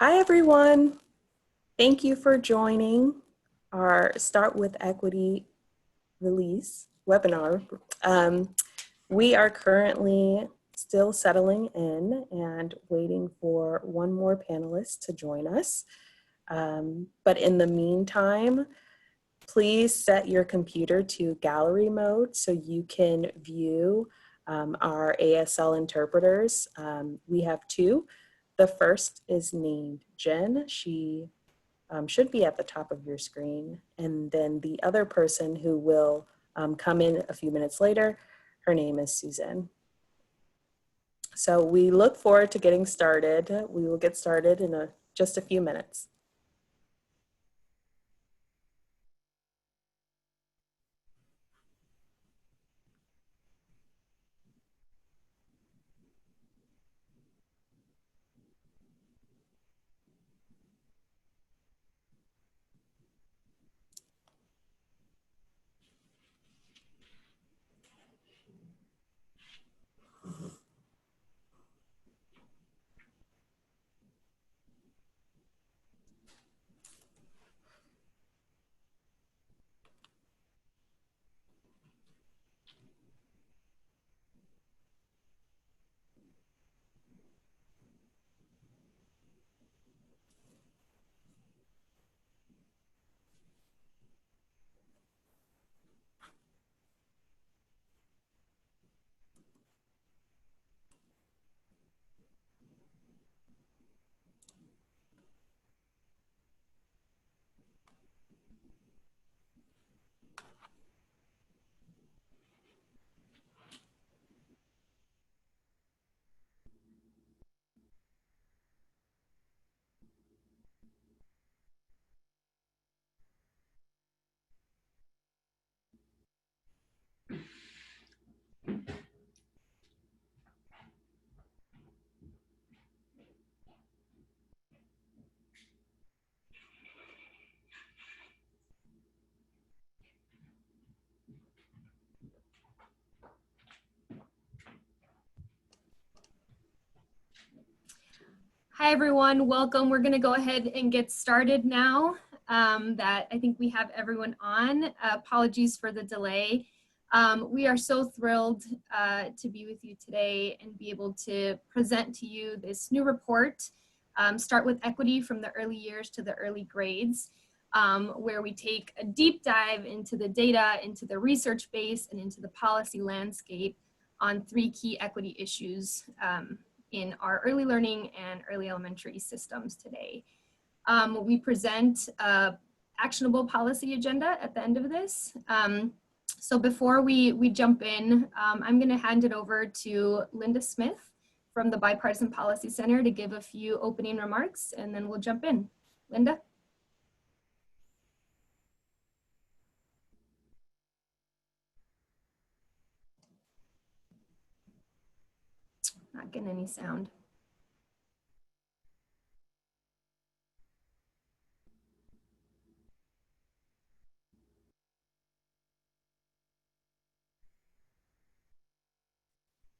Hi, everyone. Thank you for joining our Start with Equity release webinar. We are currently still settling in and waiting for one more panelist to join us. But in the meantime, please set your computer to gallery mode so you can view our ASL interpreters. We have two. The first is named Jen. She should be at the top of your screen. And then the other person who will come in a few minutes later, her name is Susan. So we look forward to getting started. We will get started in just a few minutes. Hi everyone, welcome. We're going to go ahead and get started now. I think we have everyone on. Apologies for the delay. We are so thrilled to be with you today and be able to present to you this new report, Start with Equity from the Early Years to the Early Grades, where we take a deep dive into the data, into the research base, and into the policy landscape on three key equity issues in our early learning and early elementary systems today. We present an actionable policy agenda at the end of this. So before we jump in, I'm gonna hand it over to Linda Smith from the Bipartisan Policy Center to give a few opening remarks, and then we'll jump in. Linda? Not getting any sound.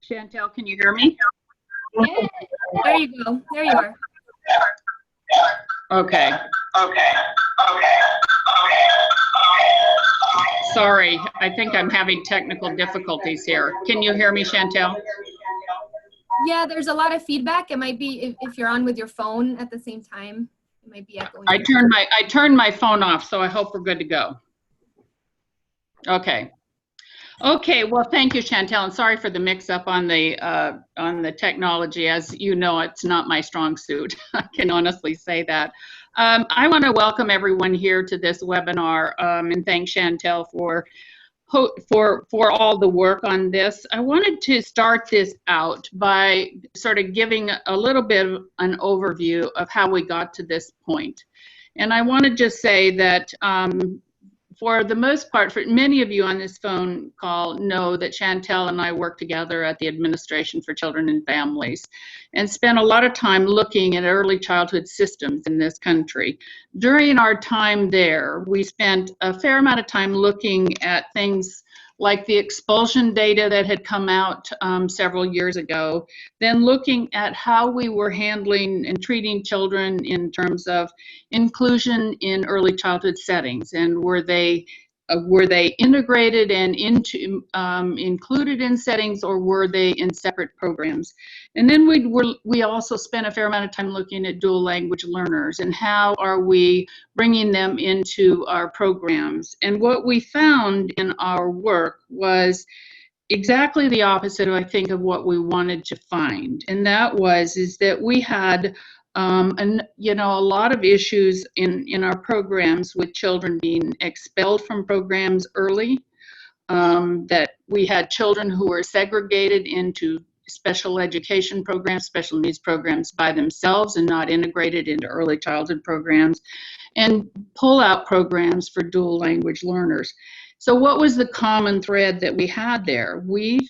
Chantel, can you hear me? Yeah. There you go. There you are. Okay. Sorry, I think I'm having technical difficulties here. Can you hear me, Chantel? Yeah, there's a lot of feedback. It might be if you're on with your phone at the same time, it might be echoing. I turned my phone off, so I hope we're good to go. Okay. Okay, well, thank you, Chantel, and sorry for the mix-up on the technology. As you know, it's not my strong suit. I can honestly say that. I want to welcome everyone here to this webinar and thank Chantel for all the work on this. I wanted to start this out by sort of giving a little bit of an overview of how we got to this point. And I want to just say that for the most part, for many of you on this phone call know that Chantel and I work together at the Administration for Children and Families and spent a lot of time looking at early childhood systems in this country. During our time there, we spent a fair amount of time looking at things like the expulsion data that had come out several years ago, then looking at how we were handling and treating children in terms of inclusion in early childhood settings, and were they integrated and included in settings, or were they in separate programs? And then we also spent a fair amount of time looking at dual language learners and how are we bringing them into our programs. And what we found in our work was exactly the opposite, I think, of what we wanted to find. And that is that we had a lot of issues in our programs with children being expelled from programs early, that we had children who were segregated into special education programs, special needs programs by themselves and not integrated into early childhood programs, and pull-out programs for dual language learners. So what was the common thread that we had there? We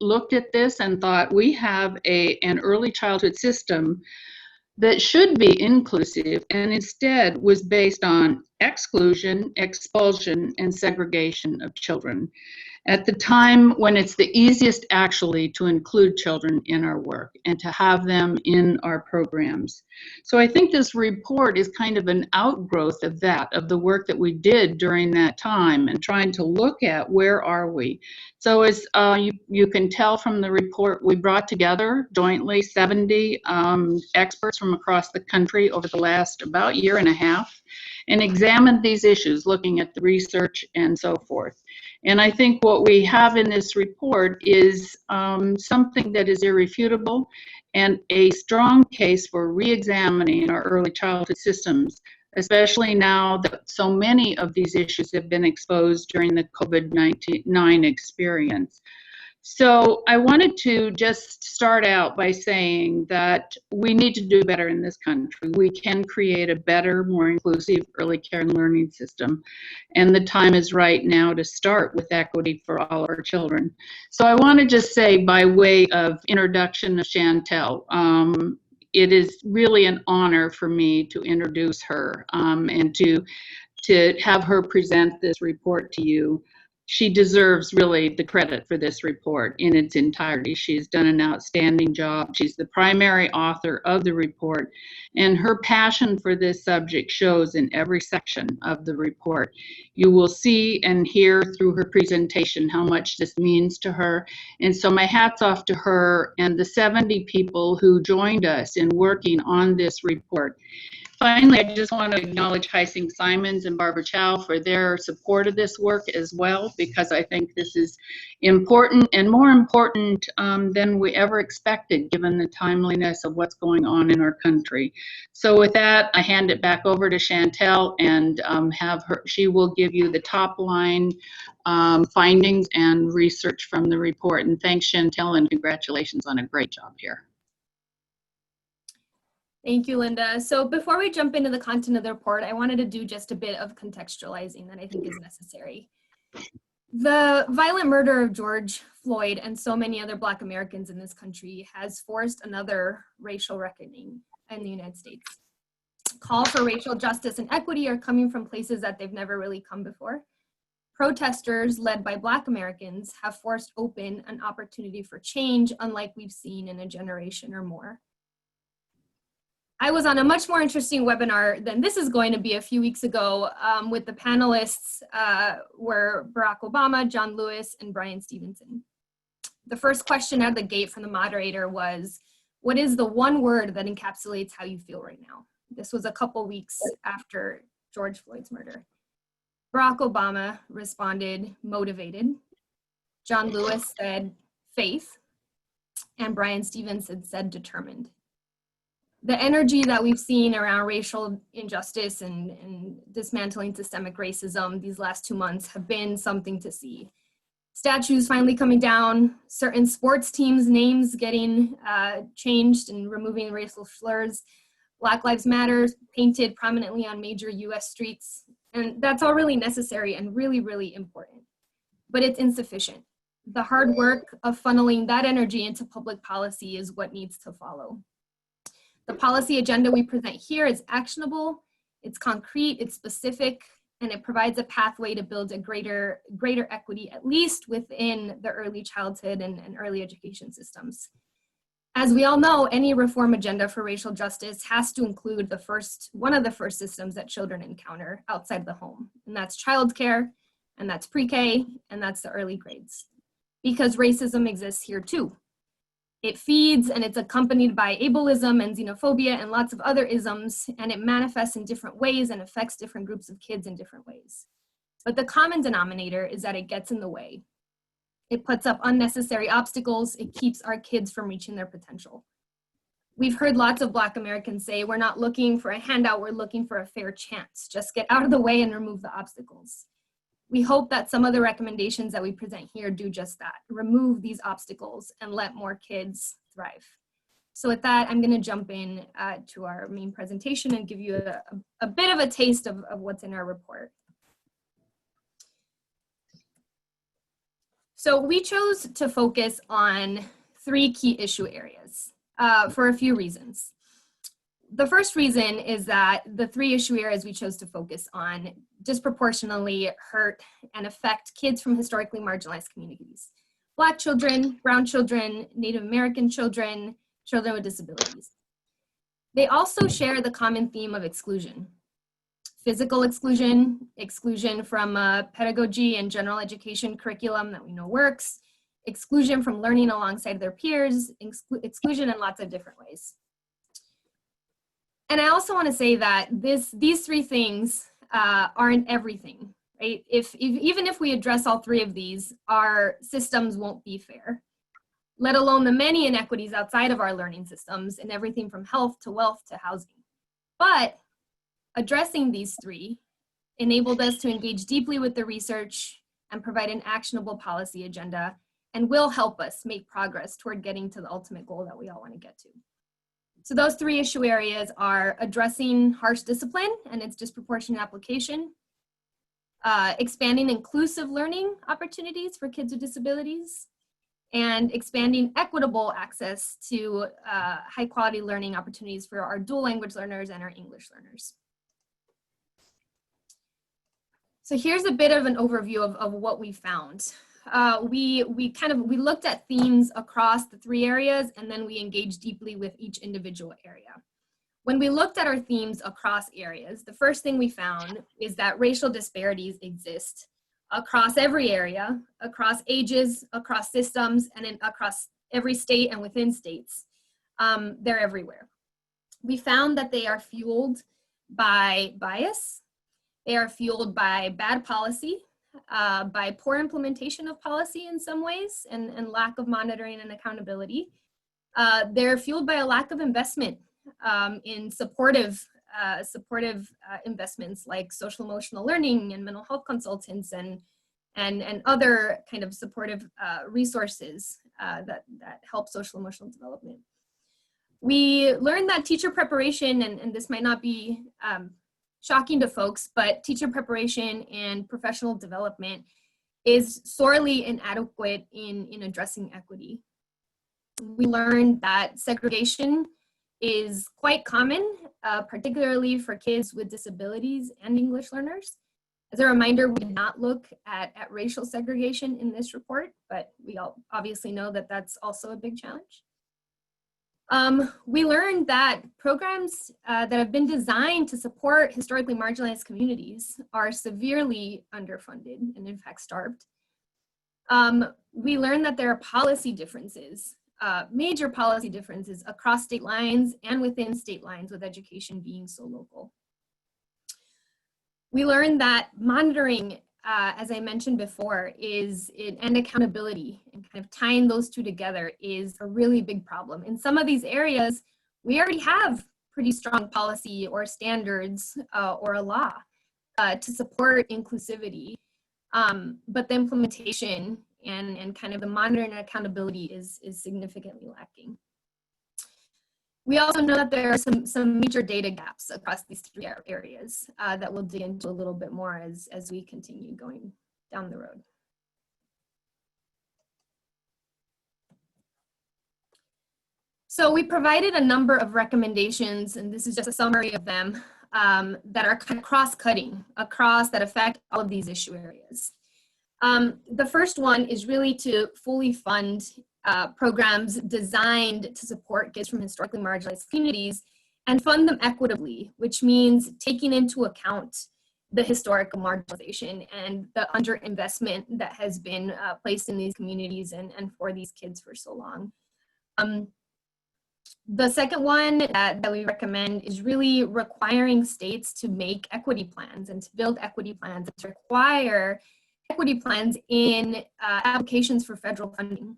looked at this and thought we have an early childhood system that should be inclusive and instead was based on exclusion, expulsion, and segregation of children at the time when it's the easiest actually to include children in our work and to have them in our programs. So I think this report is kind of an outgrowth of that, of the work that we did during that time and trying to look at where are we. So as you can tell from the report, we brought together jointly 70 experts from across the country over the last about year and a half and examined these issues, looking at the research and so forth. And I think what we have in this report is something that is irrefutable and a strong case for re-examining our early childhood systems, especially now that so many of these issues have been exposed during the COVID-19 experience. So I wanted to just start out by saying that we need to do better in this country. We can create a better, more inclusive early care and learning system. And the time is right now to start with equity for all our children. So I want to just say, by way of introduction of Chantel, it is really an honor for me to introduce her and to have her present this report to you. She deserves really the credit for this report in its entirety. She's done an outstanding job. She's the primary author of the report, and her passion for this subject shows in every section of the report. You will see and hear through her presentation how much this means to her. And so my hat's off to her and the 70 people who joined us in working on this report. Finally, I just want to acknowledge Heising Simons and Barbara Chow for their support of this work as well, because I think this is important and more important than we ever expected, given the timeliness of what's going on in our country. So with that, I hand it back over to Chantel and she will give you the top line findings and research from the report. And thanks, Chantel, and congratulations on a great job here. Thank you, Linda. So before we jump into the content of the report, I wanted to do just a bit of contextualizing that I think is necessary. The violent murder of George Floyd and so many other Black Americans in this country has forced another racial reckoning in the United States. Call for racial justice and equity are coming from places that they've never really come before. Protesters led by Black Americans have forced open an opportunity for change unlike we've seen in a generation or more. I was on a much more interesting webinar than this is going to be a few weeks ago with the panelists were Barack Obama, John Lewis, and Bryan Stevenson. The first question out of the gate from the moderator was, what is the one word that encapsulates how you feel right now? This was a couple weeks after George Floyd's murder. Barack Obama responded, motivated. John Lewis said, faith. And Bryan Stevenson said, determined. The energy that we've seen around racial injustice and dismantling systemic racism these last 2 months have been something to see. Statues finally coming down, certain sports teams' names getting changed and removing racial slurs, Black Lives Matter painted prominently on major US streets. And that's all really necessary and really, really important. But it's insufficient. The hard work of funneling that energy into public policy is what needs to follow. The policy agenda we present here is actionable, it's concrete, it's specific, and it provides a pathway to build a greater equity, at least within the early childhood and early education systems. As we all know, any reform agenda for racial justice has to include one of the first systems that children encounter outside the home, and that's childcare, and that's pre-K, and that's the early grades. Because racism exists here too. It feeds and it's accompanied by ableism and xenophobia and lots of other isms, and it manifests in different ways and affects different groups of kids in different ways. But the common denominator is that it gets in the way. It puts up unnecessary obstacles. It keeps our kids from reaching their potential. We've heard lots of Black Americans say, we're not looking for a handout, we're looking for a fair chance. Just get out of the way and remove the obstacles. We hope that some of the recommendations that we present here do just that, remove these obstacles and let more kids thrive. So with that, I'm gonna jump in to our main presentation and give you a bit of a taste of what's in our report. So we chose to focus on 3 key issue areas for a few reasons. The first reason is that the 3 issue areas we chose to focus on disproportionately hurt and affect kids from historically marginalized communities. Black children, brown children, Native American children, children with disabilities. They also share the common theme of exclusion. Physical exclusion, exclusion from pedagogy and general education curriculum that we know works, exclusion from learning alongside their peers, exclusion in lots of different ways. And I also want to say that these 3 things aren't everything, right? Even if we address all 3 of these, our systems won't be fair, let alone the many inequities outside of our learning systems in everything from health to wealth to housing. But addressing these 3 enabled us to engage deeply with the research and provide an actionable policy agenda, and will help us make progress toward getting to the ultimate goal that we all want to get to. So those 3 issue areas are addressing harsh discipline and its disproportionate application, expanding inclusive learning opportunities for kids with disabilities, and expanding equitable access to high quality learning opportunities for our dual language learners and our English learners. So here's a bit of an overview of what we found. We looked at themes across the 3 areas, and then we engaged deeply with each individual area. When we looked at our themes across areas, the first thing we found is that racial disparities exist across every area, across ages, across systems, and across every state and within states. They're everywhere. We found that they are fueled by bias. They are fueled by bad policy, by poor implementation of policy in some ways, and lack of monitoring and accountability. They're fueled by a lack of investment in supportive investments like social emotional learning and mental health consultants and other kind of supportive resources that help social emotional development. We learned that teacher preparation, and this might not be shocking to folks, but teacher preparation and professional development is sorely inadequate in addressing equity. We learned that segregation is quite common, particularly for kids with disabilities and English learners. As a reminder, we did not look at racial segregation in this report, but we all obviously know that that's also a big challenge. We learned that programs that have been designed to support historically marginalized communities are severely underfunded and in fact starved. We learned that there are policy differences, major policy differences across state lines and within state lines, with education being so local. We learned that monitoring, as I mentioned before, and accountability, and kind of tying those 2 together is a really big problem. In some of these areas, we already have pretty strong policy or standards or a law to support inclusivity, but the implementation and kind of the monitoring and accountability is significantly lacking. We also know that there are some major data gaps across these 3 areas that we'll dig into a little bit more as we continue going down the road. So we provided a number of recommendations, and this is just a summary of them, that are kind of cross-cutting that affect all of these issue areas. The first one is really to fully fund programs designed to support kids from historically marginalized communities and fund them equitably, which means taking into account the historical marginalization and the underinvestment that has been placed in these communities and for these kids for so long. The second one that we recommend is really requiring states to make equity plans and to build equity plans, and to require equity plans in applications for federal funding,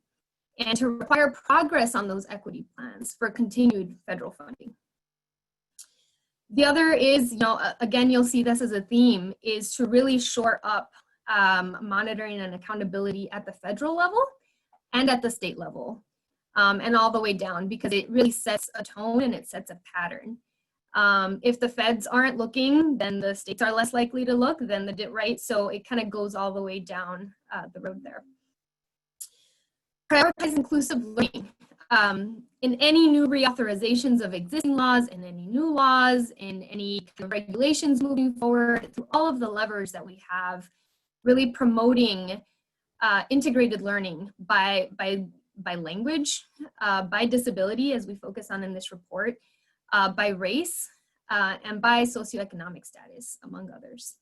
and to require progress on those equity plans for continued federal funding. The other is, again, you'll see this as a theme, is to really shore up monitoring and accountability at the federal level and at the state level, and all the way down, because it really sets a tone and it sets a pattern. If the feds aren't looking, then the states are less likely to look, right? So it kind of goes all the way down the road there. Prioritize inclusive learning. In any new reauthorizations of existing laws, in any new laws, in any kind of regulations moving forward, through all of the levers that we have, really promoting integrated learning by language, by disability, as we focus on in this report, by race, and by socioeconomic status, among others.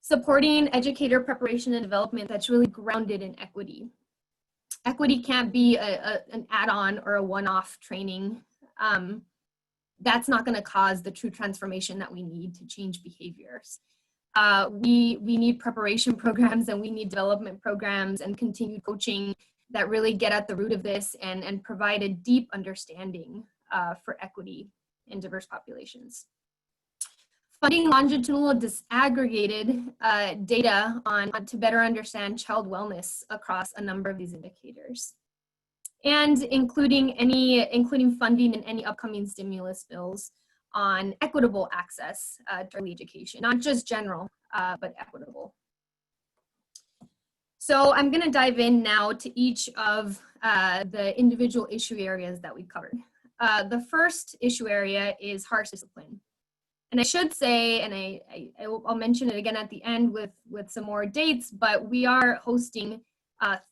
Supporting educator preparation and development that's really grounded in equity. Equity can't be an add-on or a one-off training. That's not going to cause the true transformation that we need to change behaviors. We need preparation programs, and we need development programs and continued coaching that really get at the root of this and provide a deep understanding for equity in diverse populations. Funding longitudinal disaggregated data to better understand child wellness across a number of these indicators. And including funding in any upcoming stimulus bills on equitable access to early education, not just general, but equitable. So I'm gonna dive in now to each of the individual issue areas that we covered. The first issue area is harsh discipline. And I should say, and I'll mention it again at the end with some more dates, but we are hosting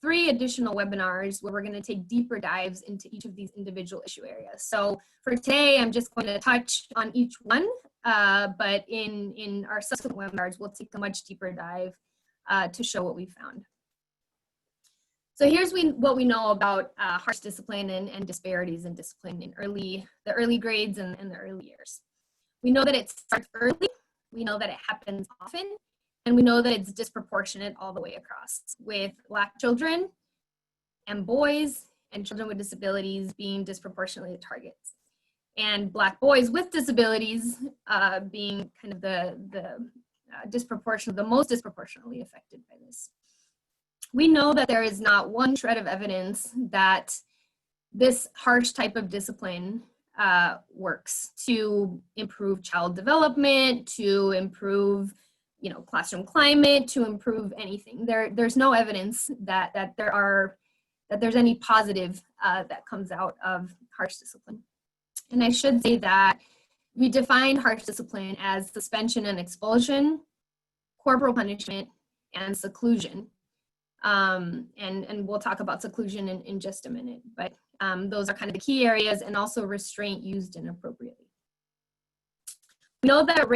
3 additional webinars where we're going to take deeper dives into each of these individual issue areas. So for today, I'm just going to touch on each one, but in our subsequent webinars, we'll take a much deeper dive to show what we found. So here's what we know about harsh discipline and disparities in discipline in the early grades and the early years. We know that it starts early, we know that it happens often, and we know that it's disproportionate all the way across, with Black children and boys and children with disabilities being disproportionately the targets, and Black boys with disabilities being kind of the most disproportionately affected by this. We know that there is not one shred of evidence that this harsh type of discipline works to improve child development, to improve, classroom climate, to improve anything. There's no evidence that there's any positive that comes out of harsh discipline. And I should say that we define harsh discipline as suspension and expulsion, corporal punishment, and seclusion. And we'll talk about seclusion in just a minute, but those are kind of the key areas, and also restraint used inappropriately. We know that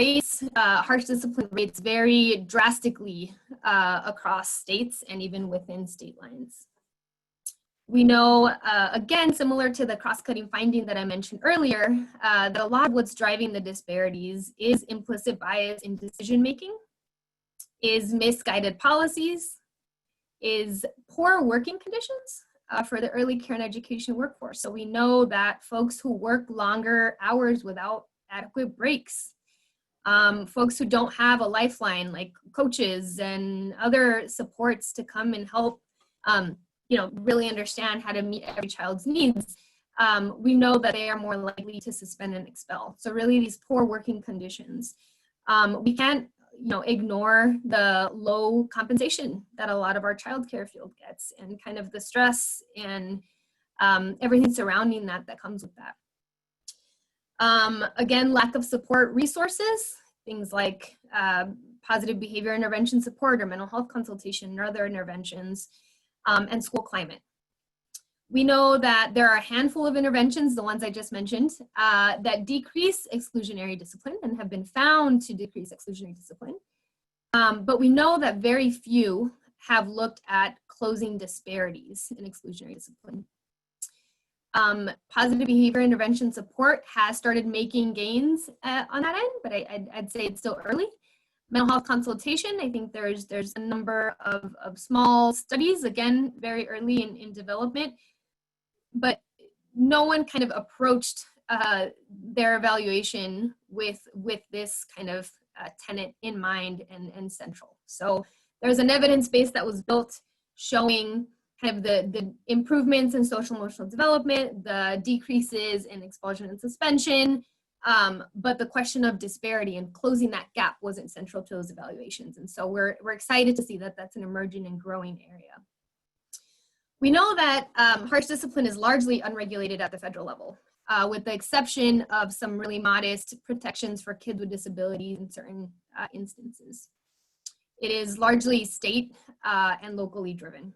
harsh discipline rates vary drastically across states and even within state lines. We know, again, similar to the cross-cutting finding that I mentioned earlier, that a lot of what's driving the disparities is implicit bias in decision-making, is misguided policies, is poor working conditions for the early care and education workforce. So we know that folks who work longer hours without adequate breaks, folks who don't have a lifeline like coaches and other supports to come and help, really understand how to meet every child's needs, we know that they are more likely to suspend and expel. So really these poor working conditions. We can't ignore the low compensation that a lot of our childcare field gets, and kind of the stress and everything surrounding that comes with that. Again, lack of support resources, things like positive behavior intervention support or mental health consultation or other interventions, and school climate. We know that there are a handful of interventions, the ones I just mentioned, that decrease exclusionary discipline and have been found to decrease exclusionary discipline. But we know that very few have looked at closing disparities in exclusionary discipline. Positive behavior intervention support has started making gains on that end, but I'd say it's still early. Mental health consultation, I think there's a number of small studies, again, very early in development, but no one kind of approached their evaluation with this kind of tenet in mind and central. So there's an evidence base that was built showing kind of the improvements in social emotional development, the decreases in expulsion and suspension, but the question of disparity and closing that gap wasn't central to those evaluations. And so we're excited to see that that's an emerging and growing area. We know that harsh discipline is largely unregulated at the federal level, with the exception of some really modest protections for kids with disabilities in certain instances. It is largely state and locally driven.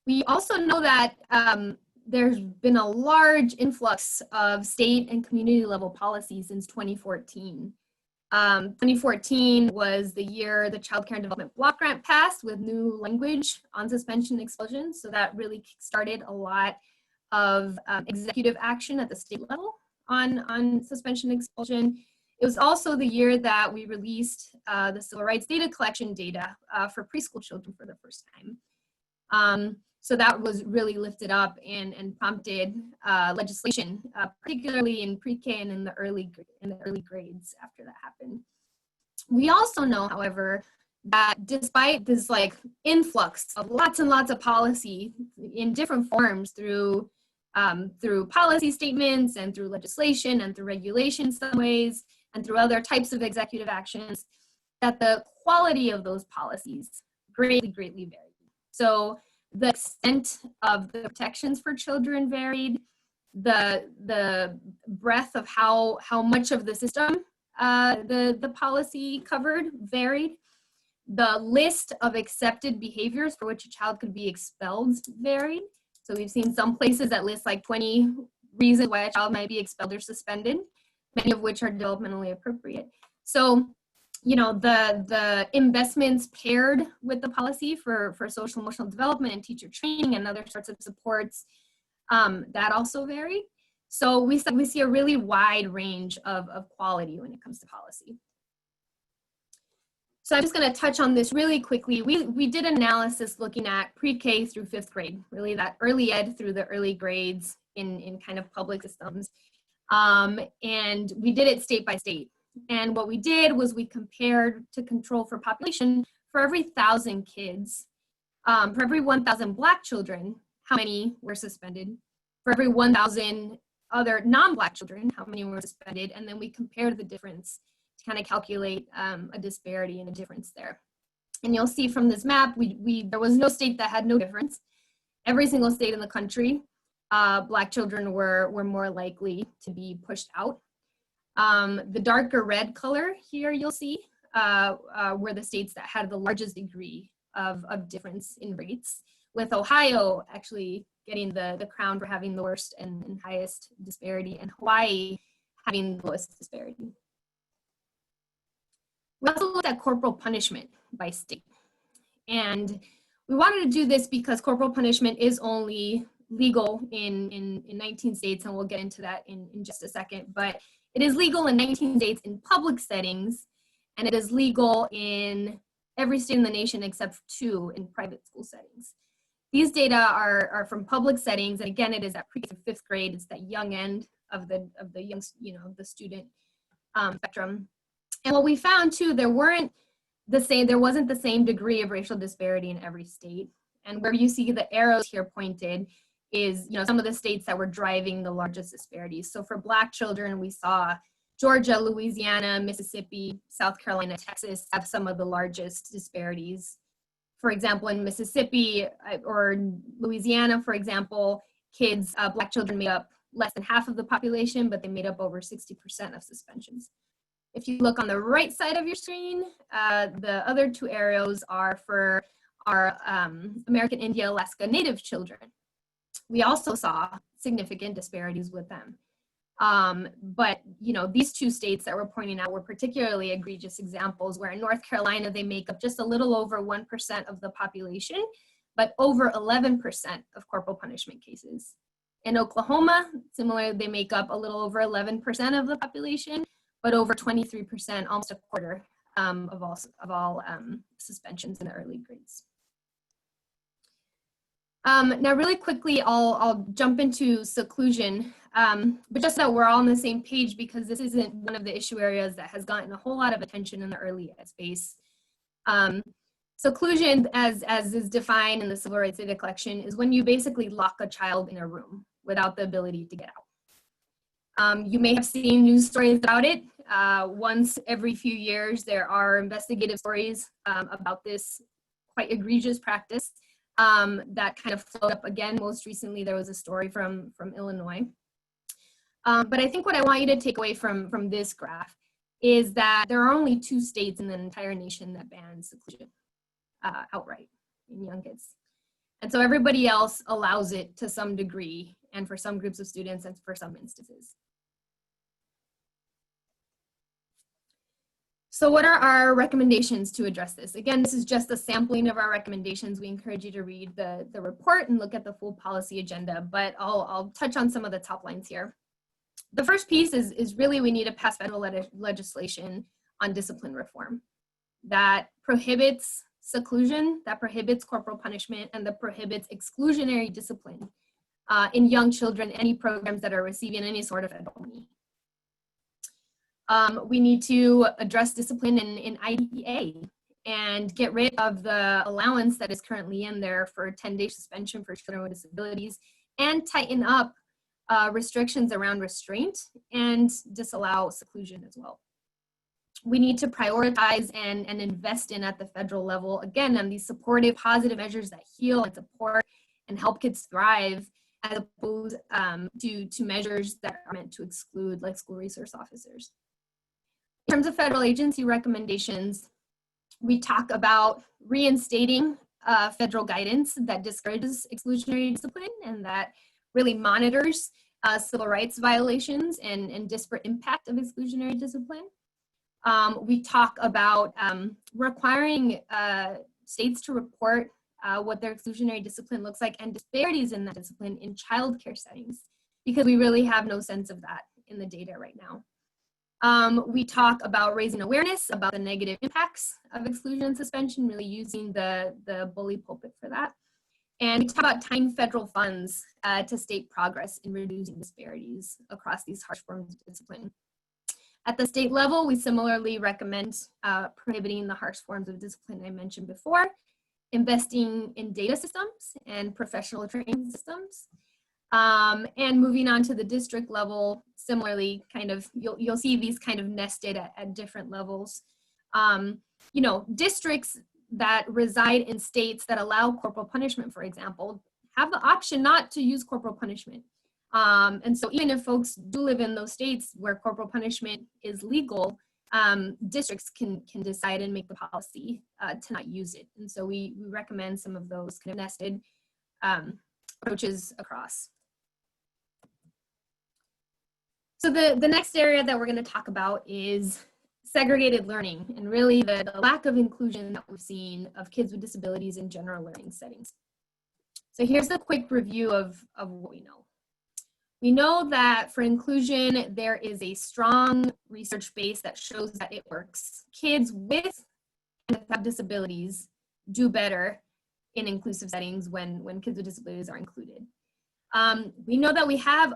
We also know that there's been a large influx of state and community level policies since 2014. 2014 was the year the Child Care and Development Block Grant passed with new language on suspension and expulsion. So that really started a lot of executive action at the state level on suspension and expulsion. It was also the year that we released the civil rights data collection data for preschool children for the first time. So that was really lifted up and prompted legislation, particularly in pre-K and in the early grades after that happened. We also know, however, that despite this like influx of lots and lots of policy in different forms through policy statements and through legislation and through regulation in some ways and through other types of executive actions, that the quality of those policies greatly varied. So the extent of the protections for children varied, the breadth of how much of the system the policy covered varied, the list of accepted behaviors for which a child could be expelled varied. So we've seen some places that list like 20 reasons why a child might be expelled or suspended, many of which are developmentally appropriate. So, you know, the investments paired with the policy for social emotional development and teacher training and other sorts of supports, that also varied. So we see a really wide range of quality when it comes to policy. So I'm just going to touch on this really quickly. We did analysis looking at pre-K through 5th grade, really that early ed through the early grades in kind of public systems. And we did it state by state. And what we did was we compared to control for population for every 1,000 kids, for every 1,000 Black children, how many were suspended? For every 1,000 other non-Black children, how many were suspended? And then we compared the difference to kind of calculate a disparity and a difference there. And you'll see from this map, there was no state that had no difference. Every single state in the country, Black children were more likely to be pushed out. The darker red color here you'll see were the states that had the largest degree of difference in rates, with Ohio actually getting the crown for having the worst and highest disparity, and Hawaii having the lowest disparity. We also looked at corporal punishment by state. And we wanted to do this because corporal punishment is only legal in 19 states, and we'll get into that in just a second, but it is legal in 19 states in public settings, and it is legal in every state in the nation except 2 in private school settings. These data are from public settings, and again, it is at pre- to 5th grade. It's that young end of the young, the student spectrum. And what we found too, there wasn't the same degree of racial disparity in every state. And where you see the arrows here pointed is, some of the states that were driving the largest disparities. So for Black children, we saw Georgia, Louisiana, Mississippi, South Carolina, Texas have some of the largest disparities. For example, in Mississippi or Louisiana, for example, Black children made up less than half of the population, but they made up over 60% of suspensions. If you look on the right side of your screen, the other two arrows are for our American Indian Alaska Native children. We also saw significant disparities with them. But these two states that we're pointing out were particularly egregious examples, where in North Carolina, they make up just a little over 1% of the population, but over 11% of corporal punishment cases. In Oklahoma, similarly, they make up a little over 11% of the population, but over 23%, almost a quarter of all suspensions in the early grades. Now, really quickly, I'll jump into seclusion, but just so we're all on the same page, because this isn't one of the issue areas that has gotten a whole lot of attention in the early ed space. Seclusion, as is defined in the Civil Rights Data Collection, is when you basically lock a child in a room without the ability to get out. You may have seen news stories about it. Once every few years, there are investigative stories about this quite egregious practice that kind of flowed up again. Most recently, there was a story from Illinois. But I think what I want you to take away from this graph is that there are only 2 states in the entire nation that ban seclusion outright in young kids. And so everybody else allows it to some degree, and for some groups of students and for some instances. So what are our recommendations to address this? Again, this is just a sampling of our recommendations. We encourage you to read the report and look at the full policy agenda, but I'll touch on some of the top lines here. The first piece is really we need to pass federal legislation on discipline reform that prohibits seclusion, that prohibits corporal punishment, and that prohibits exclusionary discipline in young children, any programs that are receiving any sort of federal money. We need to address discipline in IDEA and get rid of the allowance that is currently in there for a 10-day suspension for children with disabilities, and tighten up restrictions around restraint and disallow seclusion as well. We need to prioritize and invest in at the federal level, again, on these supportive, positive measures that heal and support and help kids thrive, as opposed to measures that are meant to exclude, like school resource officers. In terms of federal agency recommendations, we talk about reinstating federal guidance that discourages exclusionary discipline and that really monitors civil rights violations and disparate impact of exclusionary discipline. We talk about requiring states to report what their exclusionary discipline looks like and disparities in that discipline in childcare settings, because we really have no sense of that in the data right now. We talk about raising awareness about the negative impacts of exclusion and suspension, really using the bully pulpit for that. And we talk about tying federal funds to state progress in reducing disparities across these harsh forms of discipline. At the state level, we similarly recommend prohibiting the harsh forms of discipline I mentioned before, investing in data systems and professional training systems. And moving on to the district level, similarly, you'll see these kind of nested at different levels. Districts that reside in states that allow corporal punishment, for example, have the option not to use corporal punishment. And so even if folks do live in those states where corporal punishment is legal, districts can decide and make the policy to not use it. And so we recommend some of those kind of nested approaches across. So the next area that we're going to talk about is segregated learning, and really the lack of inclusion that we've seen of kids with disabilities in general learning settings. So here's a quick review of what we know. We know that for inclusion, there is a strong research base that shows that it works. Kids with and without disabilities do better in inclusive settings when kids with disabilities are included. We know that we have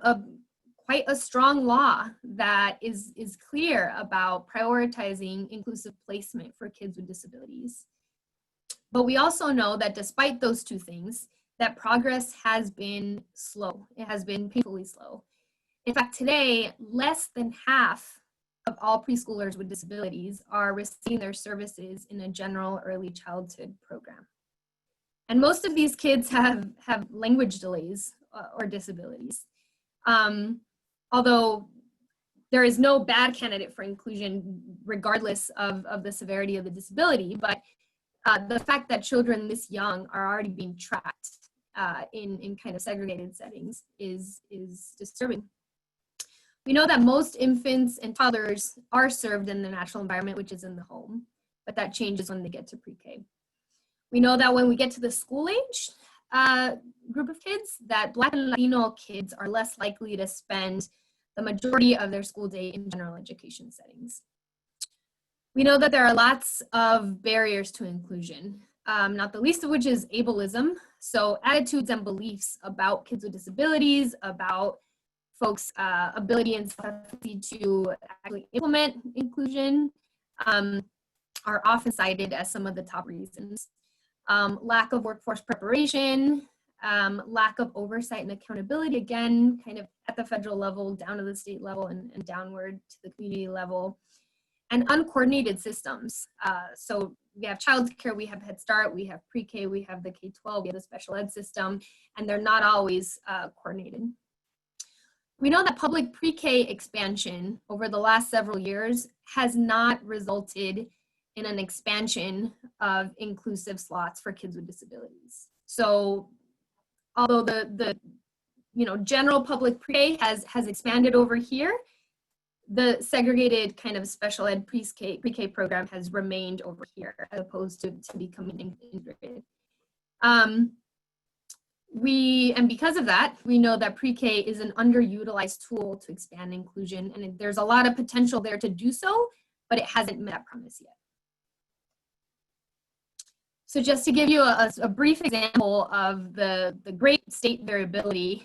quite a strong law that is clear about prioritizing inclusive placement for kids with disabilities. But we also know that despite those two things, that progress has been slow. It has been painfully slow. In fact, today, less than half of all preschoolers with disabilities are receiving their services in a general early childhood program. And most of these kids have language delays or disabilities. Although there is no bad candidate for inclusion regardless of the severity of the disability, but the fact that children this young are already being tracked in kind of segregated settings is disturbing. We know that most infants and toddlers are served in the natural environment, which is in the home, but that changes when they get to pre-K. We know that when we get to the school age group of kids, that Black and Latino kids are less likely to spend the majority of their school day in general education settings. We know that there are lots of barriers to inclusion, not the least of which is ableism. So attitudes and beliefs about kids with disabilities, about folks' ability and capacity to actually implement inclusion are often cited as some of the top reasons. Lack of workforce preparation, lack of oversight and accountability, again, kind of at the federal level, down to the state level, and downward to the community level, and uncoordinated systems. So we have childcare, we have Head Start, we have pre-K, we have the K-12, we have the special ed system, and they're not always coordinated. We know that public pre-K expansion over the last several years has not resulted in an expansion of inclusive slots for kids with disabilities. So although the general public pre-K has expanded over here, the segregated kind of special ed pre-K program has remained over here as opposed to becoming integrated. And because of that, we know that pre-K is an underutilized tool to expand inclusion, and there's a lot of potential there to do so, but it hasn't met that promise yet. So just to give you a brief example of the great state variability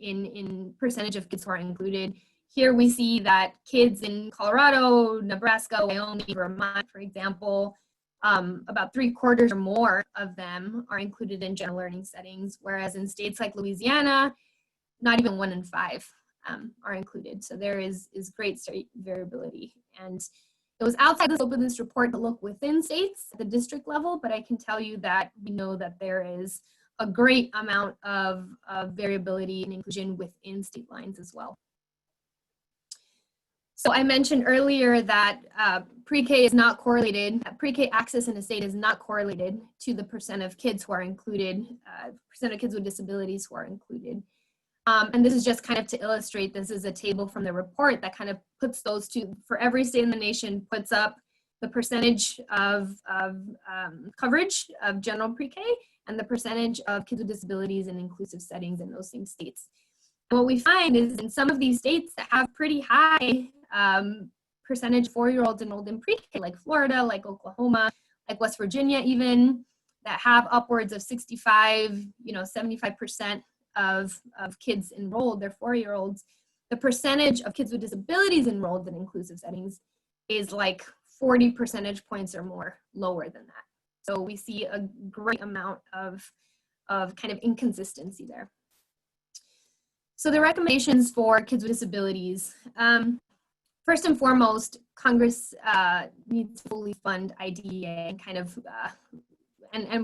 in percentage of kids who are included, here we see that kids in Colorado, Nebraska, Wyoming, Vermont, for example, about 3/4 or more of them are included in general learning settings, whereas in states like Louisiana, not even 1 in 5 are included. So there is great state variability. And it was outside the scope of this report to look within states at the district level, but I can tell you that we know that there is a great amount of variability and inclusion within state lines as well. So I mentioned earlier that pre-K is not correlated, pre-K access in a state is not correlated to the percent of kids who are included, percent of kids with disabilities who are included. And this is just kind of to illustrate, this is a table from the report that kind of puts those two, for every state in the nation, puts up the percentage of coverage of general pre-K and the percentage of kids with disabilities in inclusive settings in those same states. And what we find is in some of these states that have pretty high percentage 4-year-olds enrolled in pre-K, like Florida, like Oklahoma, like West Virginia even, that have upwards of 65, 75% of kids enrolled, they're 4-year-olds, the percentage of kids with disabilities enrolled in inclusive settings is like 40 percentage points or more lower than that. So we see a great amount of kind of inconsistency there. So the recommendations for kids with disabilities, first and foremost, Congress needs to fully fund IDEA and kind of,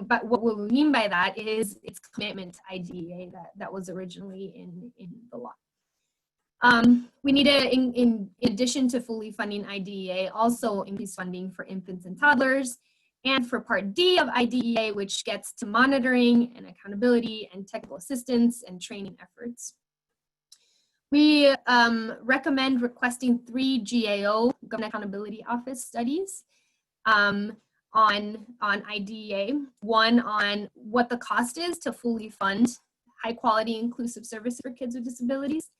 but what we mean by that is its commitment to IDEA that was originally in the law. We need to, in addition to fully funding IDEA, also increase funding for infants and toddlers, and for Part D of IDEA, which gets to monitoring and accountability and technical assistance and training efforts. We recommend requesting 3 GAO, Government Accountability Office studies on IDEA. One on what the cost is to fully fund high quality inclusive services for kids with disabilities,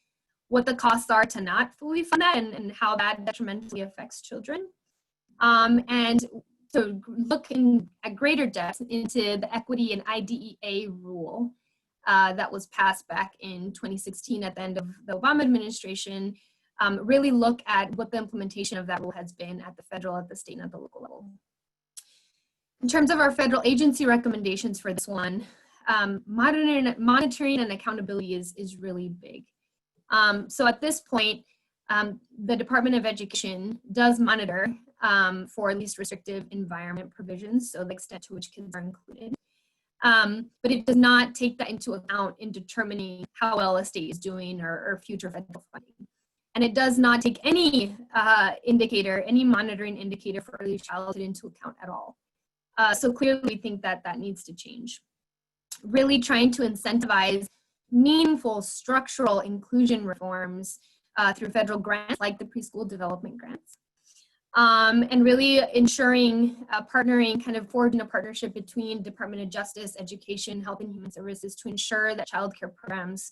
what the costs are to not fully fund that, and how that detrimentally affects children. And to look at greater depth into the equity and IDEA rule that was passed back in 2016 at the end of the Obama administration, really look at what the implementation of that rule has been at the federal, at the state, and at the local level. In terms of our federal agency recommendations for this one, monitoring and accountability is really big. So at this point, the Department of Education does monitor for least restrictive environment provisions, so the extent to which kids are included. but it does not take that into account in determining how well a state is doing or future federal funding. And it does not take any indicator, any monitoring indicator for early childhood into account at all. So clearly we think that that needs to change. Really trying to incentivize meaningful structural inclusion reforms through federal grants like the preschool development grants. And really ensuring, partnering, kind of forging a partnership between Department of Justice, Education, Health and Human Services to ensure that childcare programs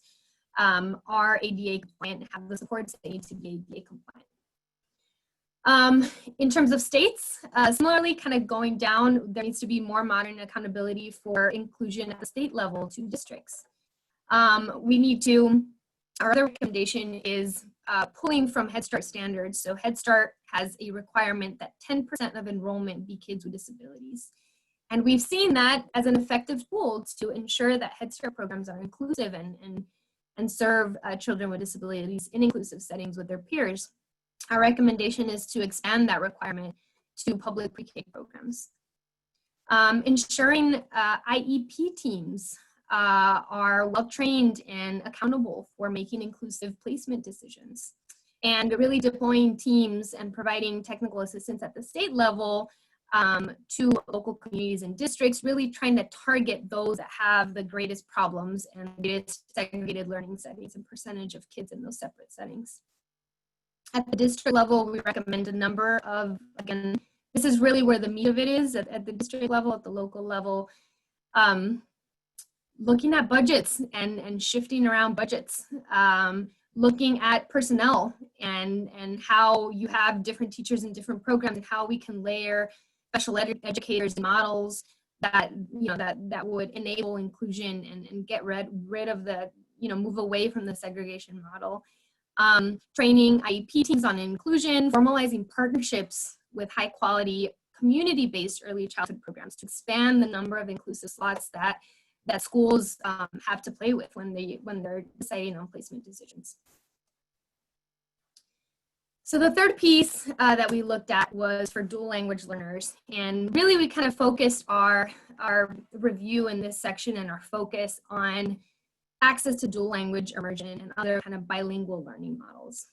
are ADA compliant and have the supports they need to be ADA compliant. In terms of states, similarly, kind of going down, there needs to be more modern accountability for inclusion at the state level to districts. We need to, our other recommendation is pulling from Head Start standards. So Head Start has a requirement that 10% of enrollment be kids with disabilities. And we've seen that as an effective tool to ensure that Head Start programs are inclusive and serve children with disabilities in inclusive settings with their peers. Our recommendation is to expand that requirement to public pre-K programs. Ensuring IEP teams are well-trained and accountable for making inclusive placement decisions, and really deploying teams and providing technical assistance at the state level to local communities and districts, really trying to target those that have the greatest problems and the greatest segregated learning settings and percentage of kids in those separate settings. At the district level, we recommend a number of, again, this is really where the meat of it is, at the district level, at the local level, looking at budgets and shifting around budgets, looking at personnel and how you have different teachers in different programs and how we can layer special educators models that, you know, that would enable inclusion and get rid of the, you know, move away from the segregation model. Training IEP teams on inclusion, formalizing partnerships with high quality community-based early childhood programs to expand the number of inclusive slots that schools have to play with when they're deciding on placement decisions. So the third piece that we looked at was for dual language learners, and really we kind of focused our review in this section and our focus on access to dual language immersion and other kind of bilingual learning models.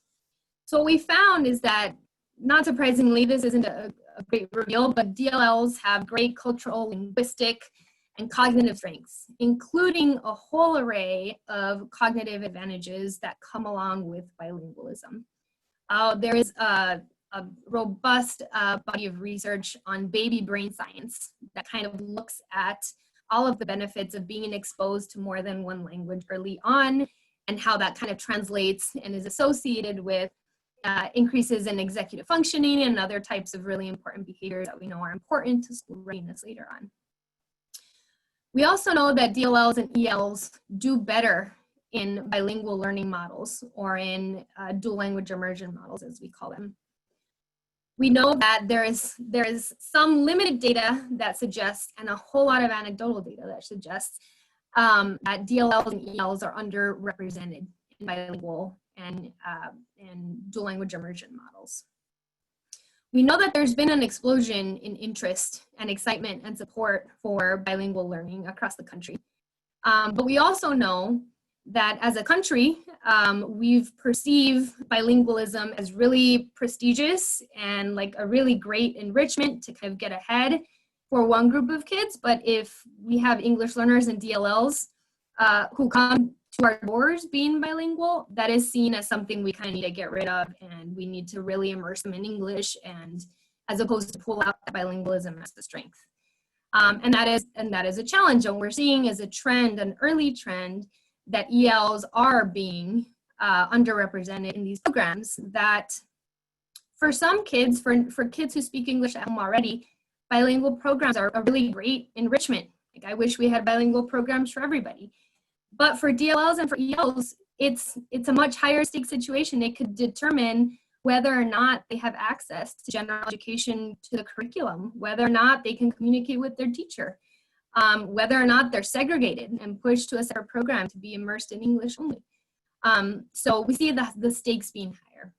So what we found is that, not surprisingly, this isn't a great reveal, but DLLs have great cultural, linguistic, and cognitive strengths, including a whole array of cognitive advantages that come along with bilingualism. There is a robust body of research on baby brain science that kind of looks at all of the benefits of being exposed to more than one language early on, and how that kind of translates and is associated with increases in executive functioning and other types of really important behaviors that we know are important to school readiness later on. We also know that DLLs and ELs do better in bilingual learning models, or in dual language immersion models, as we call them. We know that there is some limited data that suggests, and a whole lot of anecdotal data that suggests that DLLs and ELs are underrepresented in bilingual and dual language immersion models. We know that there's been an explosion in interest and excitement and support for bilingual learning across the country. But we also know that as a country, we've perceived bilingualism as really prestigious and like a really great enrichment to kind of get ahead for one group of kids. But if we have English learners and DLLs who come to our doors being bilingual, that is seen as something we kind of need to get rid of, and we need to really immerse them in English, and as opposed to pull out bilingualism as the strength. And that is a challenge, and we're seeing as a trend, an early trend, that ELs are being underrepresented in these programs, that for some kids, for kids who speak English at home already, bilingual programs are a really great enrichment. Like, I wish we had bilingual programs for everybody. But for DLLs and for ELs, it's a much higher stake situation. It could determine whether or not they have access to general education, to the curriculum, whether or not they can communicate with their teacher, whether or not they're segregated and pushed to a separate program to be immersed in English only. So we see the stakes being higher.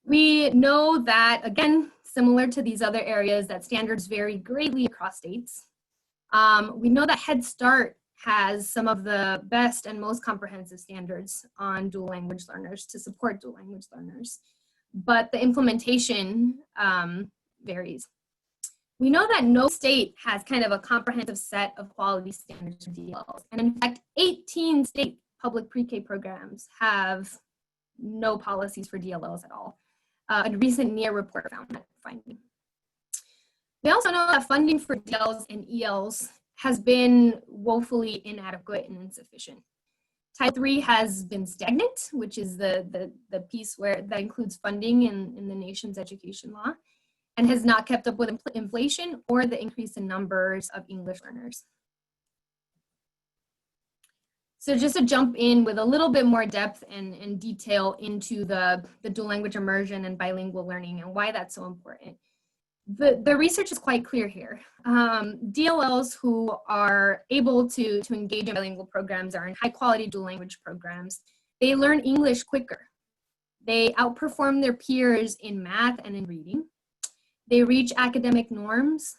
We know that, again, similar to these other areas, that standards vary greatly across states. We know that Head Start has some of the best and most comprehensive standards on dual language learners to support dual language learners, but the implementation varies. We know that no state has kind of a comprehensive set of quality standards for DLLs, and in fact, 18 state public pre-K programs have no policies for DLLs at all. A recent NEAR report found that finding. We also know that funding for DLLs and ELs has been woefully inadequate and insufficient. Title III has been stagnant, which is the piece where that includes funding in the nation's education law, and has not kept up with inflation or the increase in numbers of English learners. So just to jump in with a little bit more depth and detail into the dual language immersion and bilingual learning and why that's so important. The research is quite clear here. DLLs who are able to engage in bilingual programs are in high quality dual language programs. They learn English quicker. They outperform their peers in math and in reading. They reach academic norms,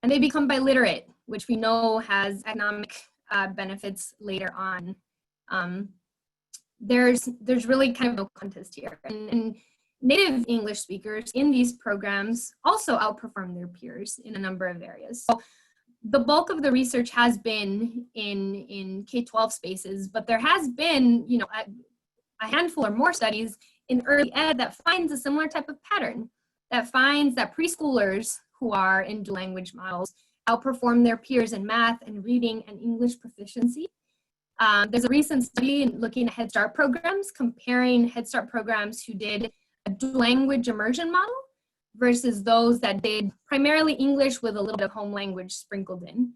and they become biliterate, which we know has economic benefits later on. There's really kind of no contest here. And native English speakers in these programs also outperform their peers in a number of areas. So the bulk of the research has been in K-12 spaces, but there has been, you know, a handful or more studies in early ed that finds a similar type of pattern, that finds that preschoolers who are in dual language models outperform their peers in math and reading and English proficiency. There's a recent study looking at Head Start programs, comparing Head Start programs who did a dual language immersion model versus those that did primarily English with a little bit of home language sprinkled in.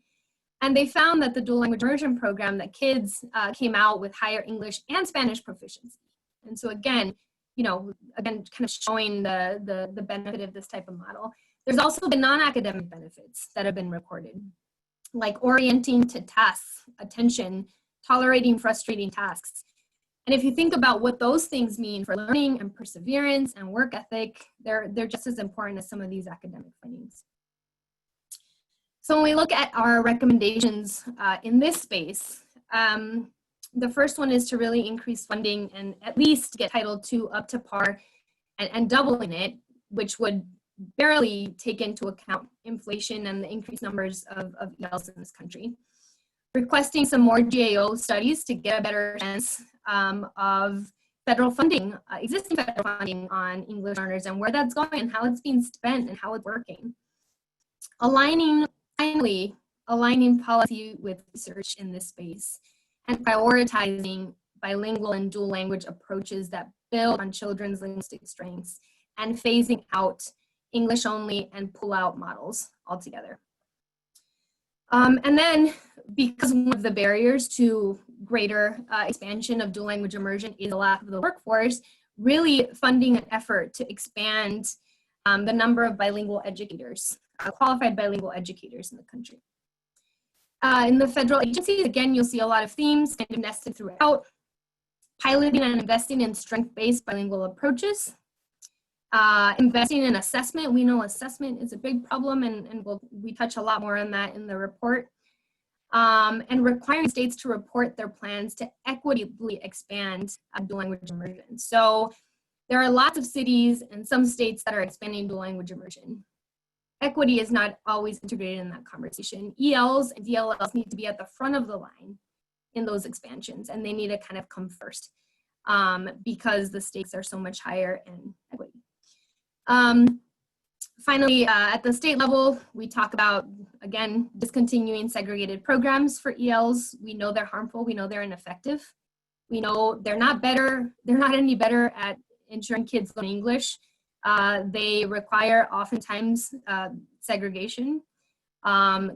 And they found that the dual language immersion program, that kids came out with higher English and Spanish proficiency. And so again, you know, kind of showing the benefit of this type of model. There's also been non-academic benefits that have been recorded, like orienting to tasks, attention, tolerating frustrating tasks. And if you think about what those things mean for learning and perseverance and work ethic, they're just as important as some of these academic findings. So when we look at our recommendations in this space, the first one is to really increase funding and at least get Title II up to par and doubling it, which would barely take into account inflation and the increased numbers of ELs in this country. Requesting some more GAO studies to get a better sense of federal funding, existing federal funding on English learners and where that's going and how it's being spent and how it's working. Finally, aligning policy with research in this space and prioritizing bilingual and dual language approaches that build on children's linguistic strengths and phasing out English only and pull out models altogether. And then, because one of the barriers to greater expansion of dual language immersion is the lack of the workforce, really funding an effort to expand the number of bilingual educators, qualified bilingual educators in the country. In the federal agencies, again, you'll see a lot of themes kind of nested throughout. Piloting and investing in strength-based bilingual approaches. Investing in assessment. We know assessment is a big problem, and we touch a lot more on that in the report. And requiring states to report their plans to equitably expand dual language immersion. So there are lots of cities and some states that are expanding dual language immersion. Equity is not always integrated in that conversation. ELs and DLLs need to be at the front of the line in those expansions, and they need to kind of come first because the stakes are so much higher in equity. Finally, at the state level, we talk about, again, discontinuing segregated programs for ELs. We know they're harmful. We know they're ineffective. We know they're not any better at ensuring kids learn English. They require oftentimes segregation.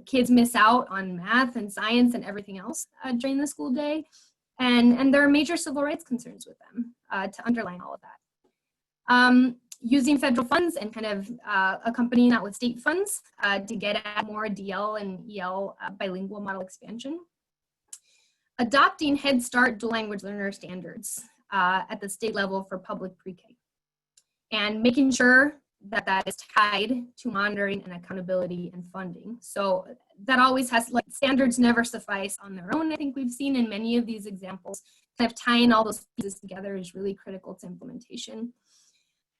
Kids miss out on math and science and everything else during the school day. And there are major civil rights concerns with them to underline all of that. Using federal funds and kind of accompanying that with state funds to get at more DL and EL bilingual model expansion. Adopting Head Start dual language learner standards at the state level for public pre-K. And making sure that is tied to monitoring and accountability and funding. So that always has, like, standards never suffice on their own. I think we've seen in many of these examples, kind of tying all those pieces together is really critical to implementation.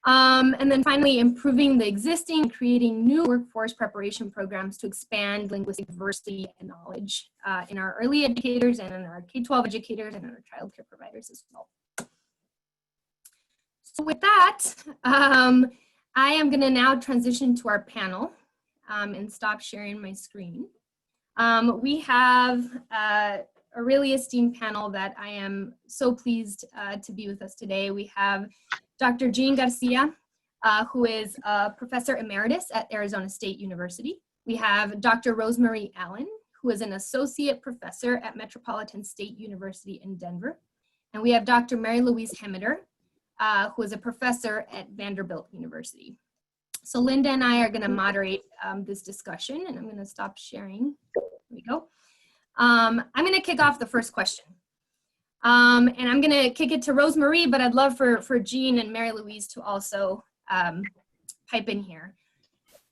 And then finally, improving the existing and creating new workforce preparation programs to expand linguistic diversity and knowledge in our early educators and in our K-12 educators and in our childcare providers as well. So with that, I am going to now transition to our panel and stop sharing my screen. We have a really esteemed panel that I am so pleased to be with us today. We have Dr. Jean Garcia, who is a professor emeritus at Arizona State University. We have Dr. Rosemary Allen, who is an associate professor at Metropolitan State University in Denver. And we have Dr. Mary Louise Hemmeter, who is a professor at Vanderbilt University. So Linda and I are going to moderate this discussion, and I'm going to stop sharing. There we go. I'm going to kick off the first question. And I'm going to kick it to Rosemary, but I'd love for Jean and Mary Louise to also pipe in here.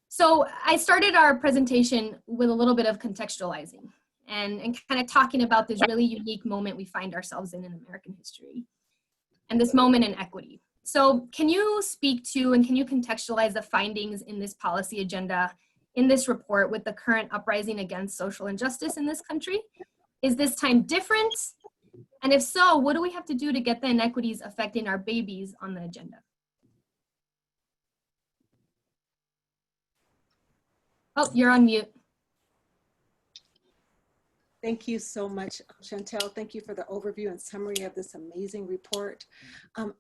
So I started our presentation with a little bit of contextualizing and kind of talking about this really unique moment we find ourselves in American history, and this moment in equity. So can you speak to and can you contextualize the findings in this policy agenda in this report with the current uprising against social injustice in this country? Is this time different? And if so, what do we have to do to get the inequities affecting our babies on the agenda? Oh, you're on mute. Thank you so much, Chantel. Thank you for the overview and summary of this amazing report.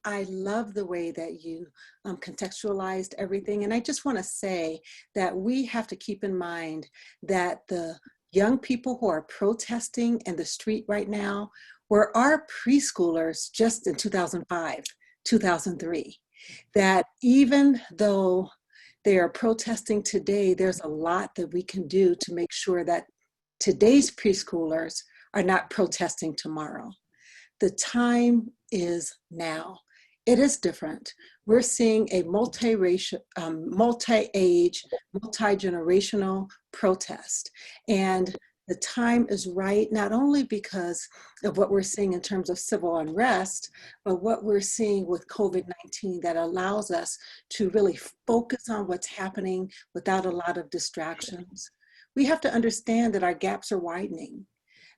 I love the way that you contextualized everything. And I just want to say that we have to keep in mind that the young people who are protesting in the street right now were our preschoolers just in 2005, 2003. That even though they are protesting today, there's a lot that we can do to make sure that today's preschoolers are not protesting tomorrow. The time is now. It is different. We're seeing a multi-racial, multi-age, multi-generational protest. And the time is right, not only because of what we're seeing in terms of civil unrest, but what we're seeing with COVID-19 that allows us to really focus on what's happening without a lot of distractions. We have to understand that our gaps are widening.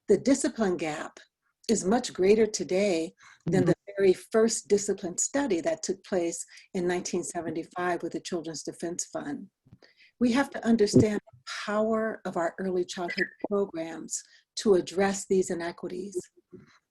The discipline gap is much greater today than the very first discipline study that took place in 1975 with the Children's Defense Fund. We have to understand the power of our early childhood programs to address these inequities,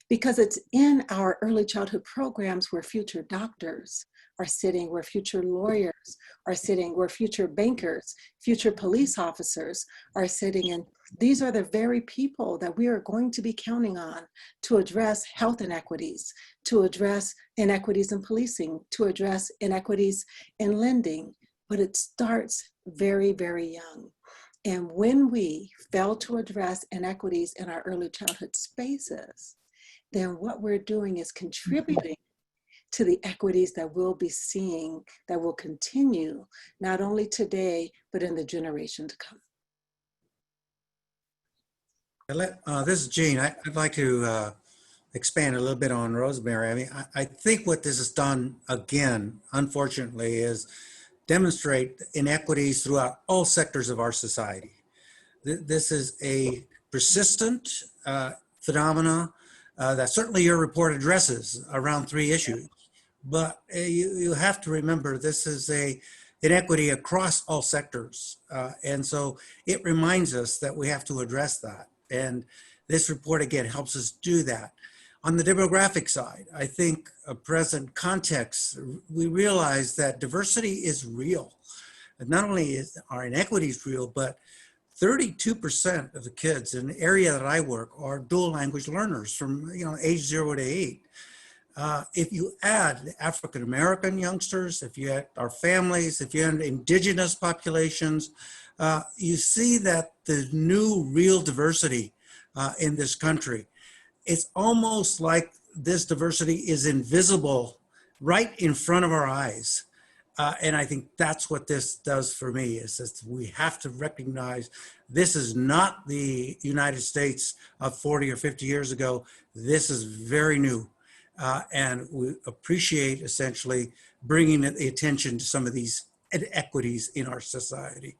because it's in our early childhood programs where future doctors are sitting, where future lawyers are sitting, where future bankers, future police officers are sitting. And these are the very people that we are going to be counting on to address health inequities, to address inequities in policing, to address inequities in lending. But it starts very, very young. And when we fail to address inequities in our early childhood spaces, then what we're doing is contributing to the equities that we'll be seeing that will continue not only today, but in the generation to come. This is Gene. I'd like to expand a little bit on Rosemary. I mean, I think what this has done again, unfortunately, is demonstrate inequities throughout all sectors of our society. This is a persistent phenomena that certainly your report addresses around 3 issues. But you have to remember this is a inequity across all sectors. And so it reminds us that we have to address that. And this report again helps us do that. On the demographic side, I think a present context, we realize that diversity is real. And not only are inequities real, but 32% of the kids in the area that I work are dual language learners from age 0 to 8. If you add African-American youngsters, if you add our families, if you add indigenous populations, you see that the new real diversity in this country, it's almost like this diversity is invisible right in front of our eyes. And I think that's what this does for me, is that we have to recognize this is not the United States of 40 or 50 years ago. This is very new. And we appreciate essentially bringing the attention to some of these inequities in our society.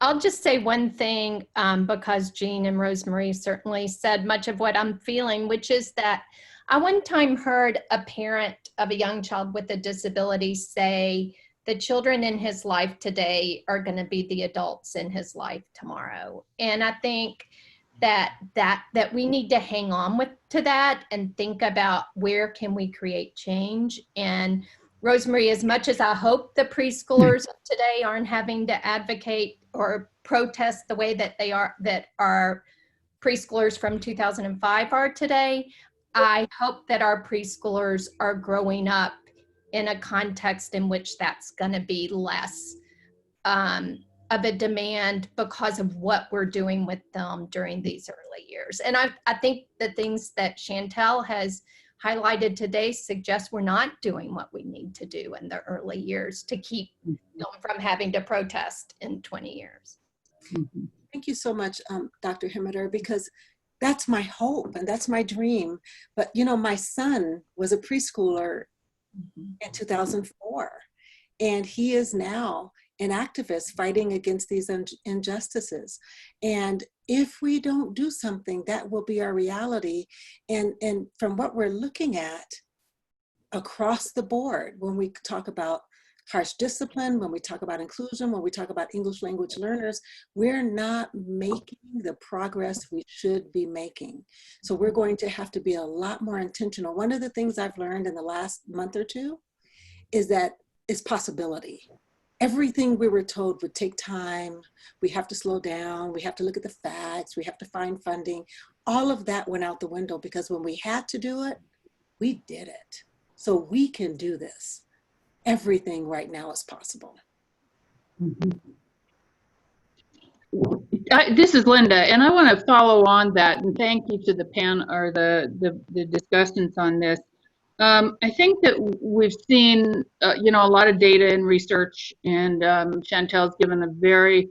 I'll just say one thing, because Jean and Rosemary certainly said much of what I'm feeling, which is that I one time heard a parent of a young child with a disability say, the children in his life today are going to be the adults in his life tomorrow. And I think that we need to hang on to that and think about where can we create change. And Rosemary, as much as I hope the preschoolers of today aren't having to advocate or protest the way that our preschoolers from 2005 are today, I hope that our preschoolers are growing up in a context in which that's going to be less of a demand because of what we're doing with them during these early years. And I think the things that Chantel has highlighted today suggest we're not doing what we need to do in the early years to keep them from having to protest in 20 years. Thank you so much, Dr. Himmeter, because that's my hope and that's my dream. But you know, my son was a preschooler in 2004, and he is now an activist fighting against these injustices. And if we don't do something, that will be our reality. And from what we're looking at across the board, when we talk about harsh discipline, when we talk about inclusion, when we talk about English language learners, we're not making the progress we should be making. So we're going to have to be a lot more intentional. One of the things I've learned in the last month or two is that it's possibility. Everything we were told would take time. We have to slow down. We have to look at the facts. We have to find funding. All of that went out the window because when we had to do it, we did it. So we can do this. Everything right now is possible. This is Linda, and I want to follow on that, and thank you to the panel or the discussants on this. I think that we've seen, you know, a lot of data and research, and Chantel's given a very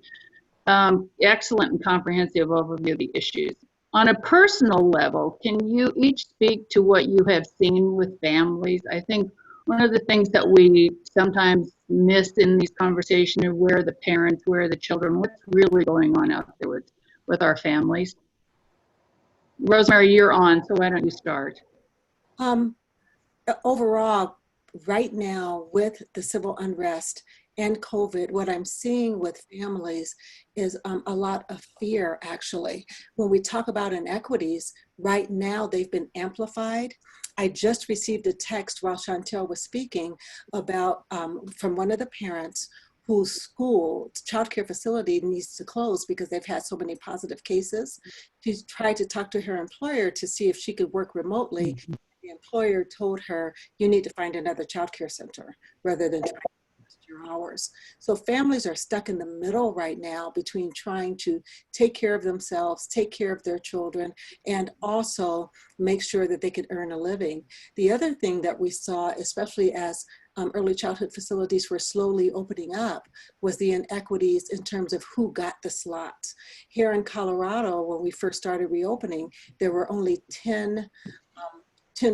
excellent and comprehensive overview of the issues. On a personal level, can you each speak to what you have seen with families? I think one of the things that we sometimes miss in these conversations are where the parents, where the children, what's really going on out there with our families. Rosemary, you're on, so why don't you start? Overall, right now with the civil unrest and COVID, what I'm seeing with families is a lot of fear, actually. When we talk about inequities, right now they've been amplified. I just received a text while Chantel was speaking about from one of the parents whose school, childcare facility needs to close because they've had so many positive cases. She's tried to talk to her employer to see if she could work remotely. The employer told her, you need to find another childcare center rather than trying to adjust your hours. So families are stuck in the middle right now between trying to take care of themselves, take care of their children, and also make sure that they can earn a living. The other thing that we saw, especially as early childhood facilities were slowly opening up, was the inequities in terms of who got the slots. Here in Colorado, when we first started reopening, there were only 10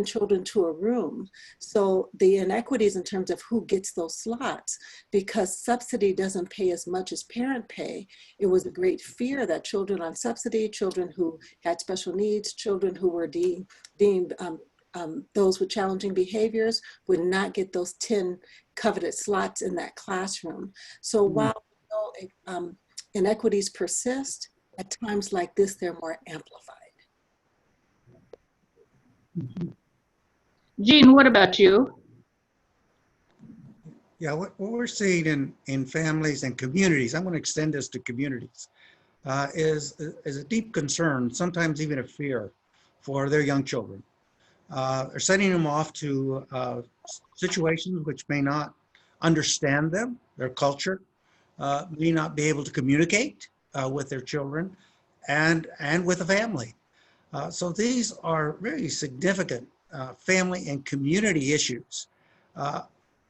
children to a room. So the inequities in terms of who gets those slots, because subsidy doesn't pay as much as parent pay, it was a great fear that children on subsidy, children who had special needs, children who were deemed those with challenging behaviors would not get those 10 coveted slots in that classroom. So while inequities persist, at times like this, they're more amplified. Jean, what about you? Yeah, what we're seeing in families and communities, I'm going to extend this to communities, is a deep concern, sometimes even a fear for their young children. They're sending them off to situations which may not understand them, their culture, may not be able to communicate with their children and with the family. So these are very significant family and community issues.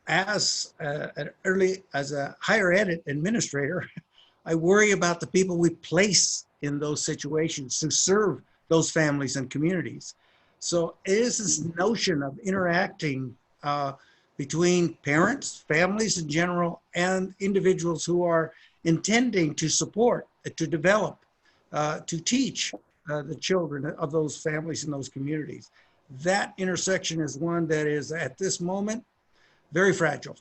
As a higher ed administrator, I worry about the people we place in those situations to serve those families and communities. So it is this notion of interacting between parents, families in general, and individuals who are intending to support, to develop, to teach the children of those families and those communities. That intersection is one that is at this moment very fragile.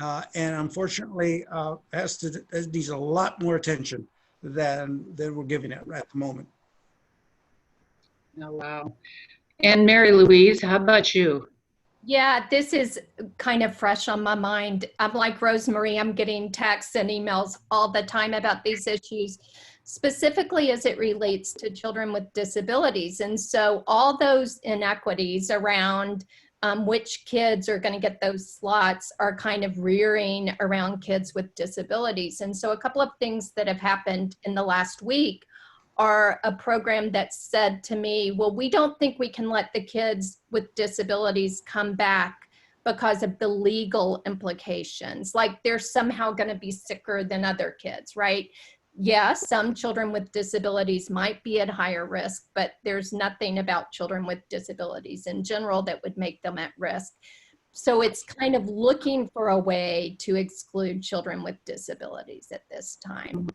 And unfortunately, needs a lot more attention than we're giving it at the moment. Oh, wow. And Mary Louise, how about you? Yeah, this is kind of fresh on my mind. I'm like Rosemary, I'm getting texts and emails all the time about these issues, specifically as it relates to children with disabilities. And so all those inequities around which kids are going to get those slots are kind of rearing around kids with disabilities. And so a couple of things that have happened in the last week are a program that said to me, well, we don't think we can let the kids with disabilities come back because of the legal implications. Like they're somehow going to be sicker than other kids, right? Yes, some children with disabilities might be at higher risk, but there's nothing about children with disabilities in general that would make them at risk. So it's kind of looking for a way to exclude children with disabilities at this time.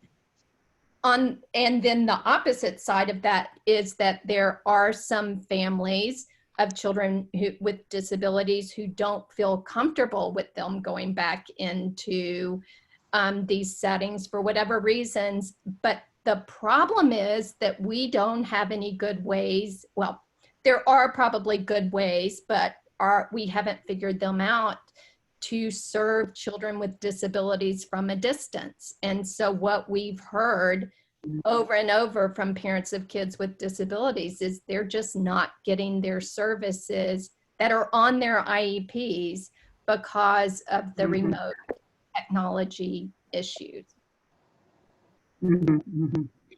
And then the opposite side of that is that there are some families of children with disabilities who don't feel comfortable with them going back into these settings for whatever reasons. But the problem is that we don't have any good ways. Well, there are probably good ways, but we haven't figured them out to serve children with disabilities from a distance. And so what we've heard over and over from parents of kids with disabilities is they're just not getting their services that are on their IEPs because of the remote technology issues.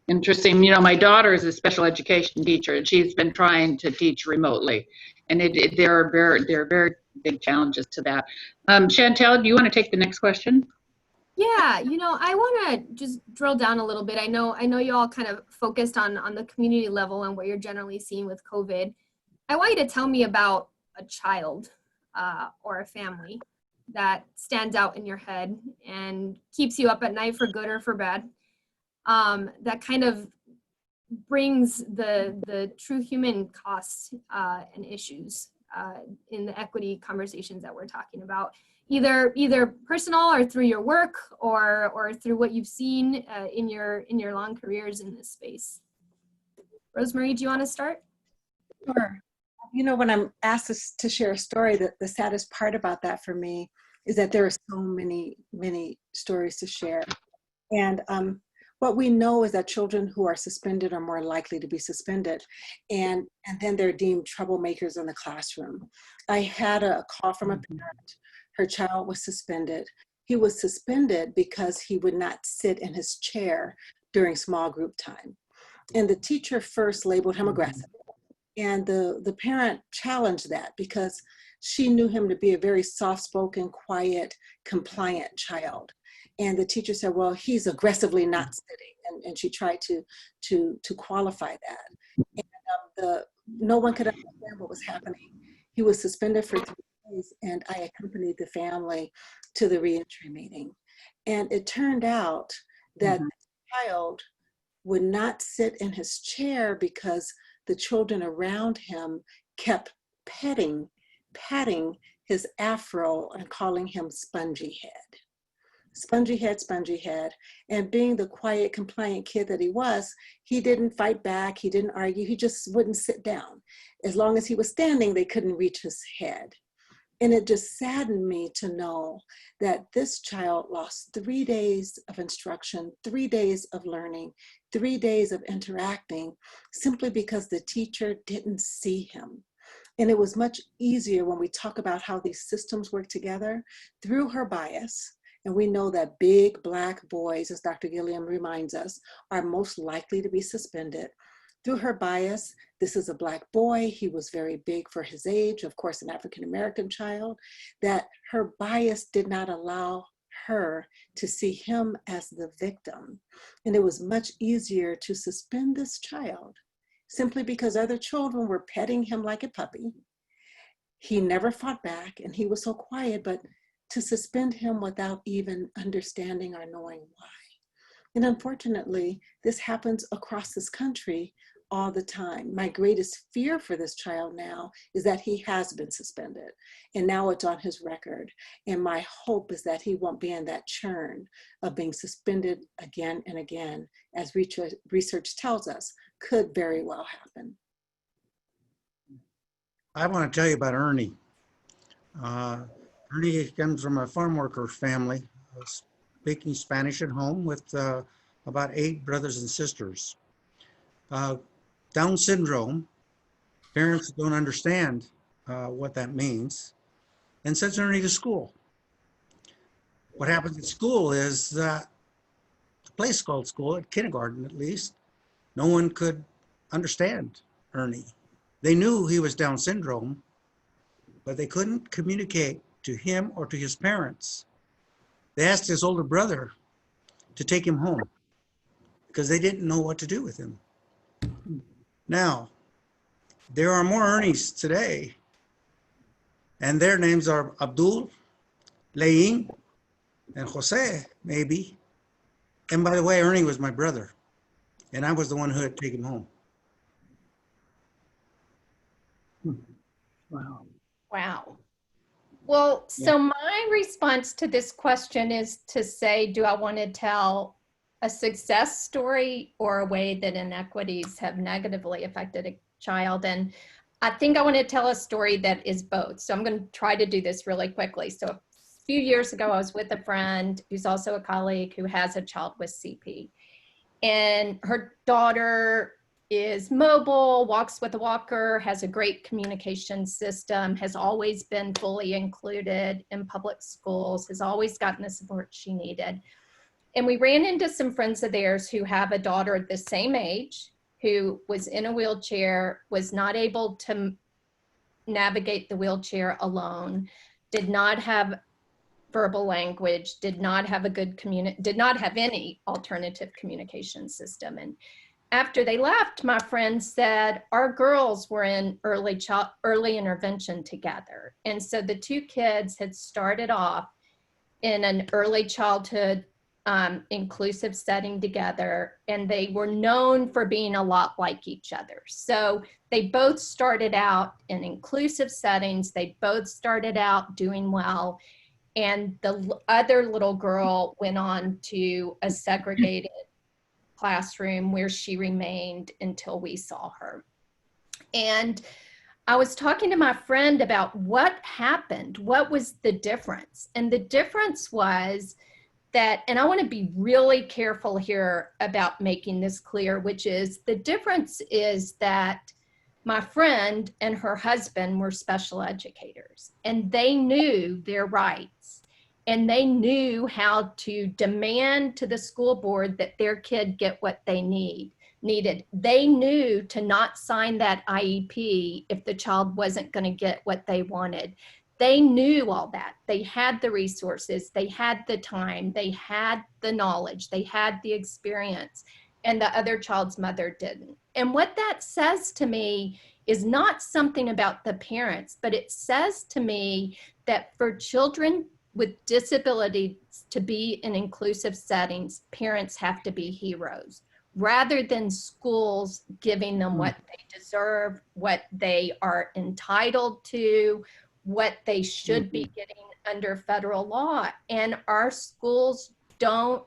Interesting. You know, my daughter is a special education teacher, and she's been trying to teach remotely, and there are very big challenges to that. Chantel, do you want to take the next question? Yeah, I want to just drill down a little bit. I know you all kind of focused on the community level and what you're generally seeing with COVID. I want you to tell me about a child or a family that stands out in your head and keeps you up at night for good or for bad. That kind of brings the true human costs and issues in the equity conversations that we're talking about, either personal or through your work or through what you've seen in your long careers in this space. Rosemary, do you want to start? Sure. When I'm asked to share a story, the saddest part about that for me is that there are so many stories to share. And what we know is that children who are suspended are more likely to be suspended, and then they're deemed troublemakers in the classroom. I had a call from a parent. Her child was suspended. He was suspended because he would not sit in his chair during small group time. And the teacher first labeled him aggressive. And the parent challenged that because she knew him to be a very soft-spoken, quiet, compliant child. And the teacher said, well, he's aggressively not sitting. And she tried to qualify that. And no one could understand what was happening. He was suspended for 3 days, and I accompanied the family to the reentry meeting. And it turned out that the child would not sit in his chair because the children around him kept patting his afro and calling him spongy head. Spongy head. And being the quiet, compliant kid that he was, he didn't fight back, he didn't argue, he just wouldn't sit down. As long as he was standing, they couldn't reach his head. And it just saddened me to know that this child lost 3 days of instruction, 3 days of learning, 3 days of interacting, simply because the teacher didn't see him. And it was much easier when we talk about how these systems work together through her bias. And we know that big Black boys, as Dr. Gilliam reminds us, are most likely to be suspended. through her bias, this is a Black boy, he was very big for his age, of course, an African-American child, that her bias did not allow her to see him as the victim. And it was much easier to suspend this child simply because other children were petting him like a puppy. He never fought back and he was so quiet, but to suspend him without even understanding or knowing why. And unfortunately, this happens across this country all the time. My greatest fear for this child now is that he has been suspended and now it's on his record. And my hope is that he won't be in that churn of being suspended again and again, as research tells us could very well happen. I want to tell you about Ernie. Ernie comes from a farm worker family, speaking Spanish at home with about 8 brothers and sisters. Down syndrome, parents don't understand what that means and sends Ernie to school. What happens at school is that the place called school, at kindergarten at least, no one could understand Ernie. They knew he was Down syndrome, but they couldn't communicate to him or to his parents. They asked his older brother to take him home because they didn't know what to do with him. Now, there are more Ernies today, and their names are Abdul, Lein, and Jose, maybe. And by the way, Ernie was my brother, and I was the one who had taken him home. Wow. Wow. Well, so my response to this question is to say, do I want to tell a success story or a way that inequities have negatively affected a child? And I think I want to tell a story that is both. So I'm going to try to do this really quickly. So a few years ago, I was with a friend who's also a colleague who has a child with CP. And her daughter is mobile, walks with a walker, has a great communication system, has always been fully included in public schools, has always gotten the support she needed. And we ran into some friends of theirs who have a daughter the same age, who was in a wheelchair, was not able to navigate the wheelchair alone, did not have verbal language, did not have a good did not have any alternative communication system. And after they left, my friend said, our girls were in early intervention together. And so the 2 kids had started off in an early childhood inclusive setting together, and they were known for being a lot like each other. So they both started out in inclusive settings. They both started out doing well. And the other little girl went on to a segregated classroom where she remained until we saw her. And I was talking to my friend about what happened, what was the difference? And the difference was that, and I want to be really careful here about making this clear, which is the difference is that my friend and her husband were special educators, and they knew their rights. And they knew how to demand to the school board that their kid get what they needed. They knew to not sign that IEP if the child wasn't going to get what they wanted. They knew all that. They had the resources, they had the time, they had the knowledge, they had the experience, and the other child's mother didn't. And what that says to me is not something about the parents, but it says to me that for children with disabilities to be in inclusive settings, parents have to be heroes rather than schools giving them what they deserve, what they are entitled to, what they should be getting under federal law. And our schools don't,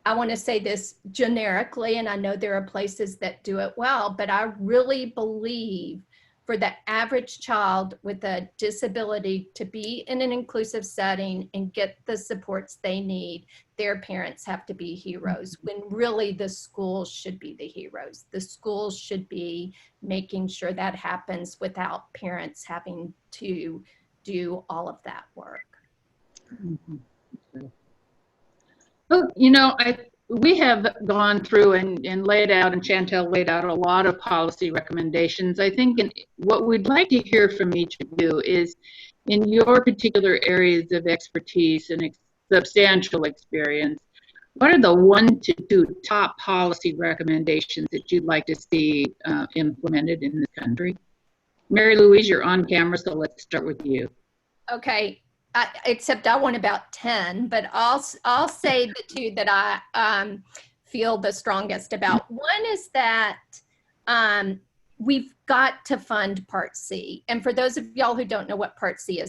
I want to say this generically, and I know there are places that do it well, but I really believe for the average child with a disability to be in an inclusive setting and get the supports they need, their parents have to be heroes, when really the schools should be the heroes. The schools should be making sure that happens without parents having to do all of that work. Well, you know, we have gone through and laid out, and Chantel laid out a lot of policy recommendations. I think what we'd like to hear from each of you is, in your particular areas of expertise and substantial experience, what are the 1 to 2 top policy recommendations that you'd like to see implemented in the country? Mary Louise, you're on camera, so let's start with you. Okay, except I want about 10, but I'll say the 2 that I feel the strongest about. One is that we've got to fund Part C. And for those of y'all who don't know what Part C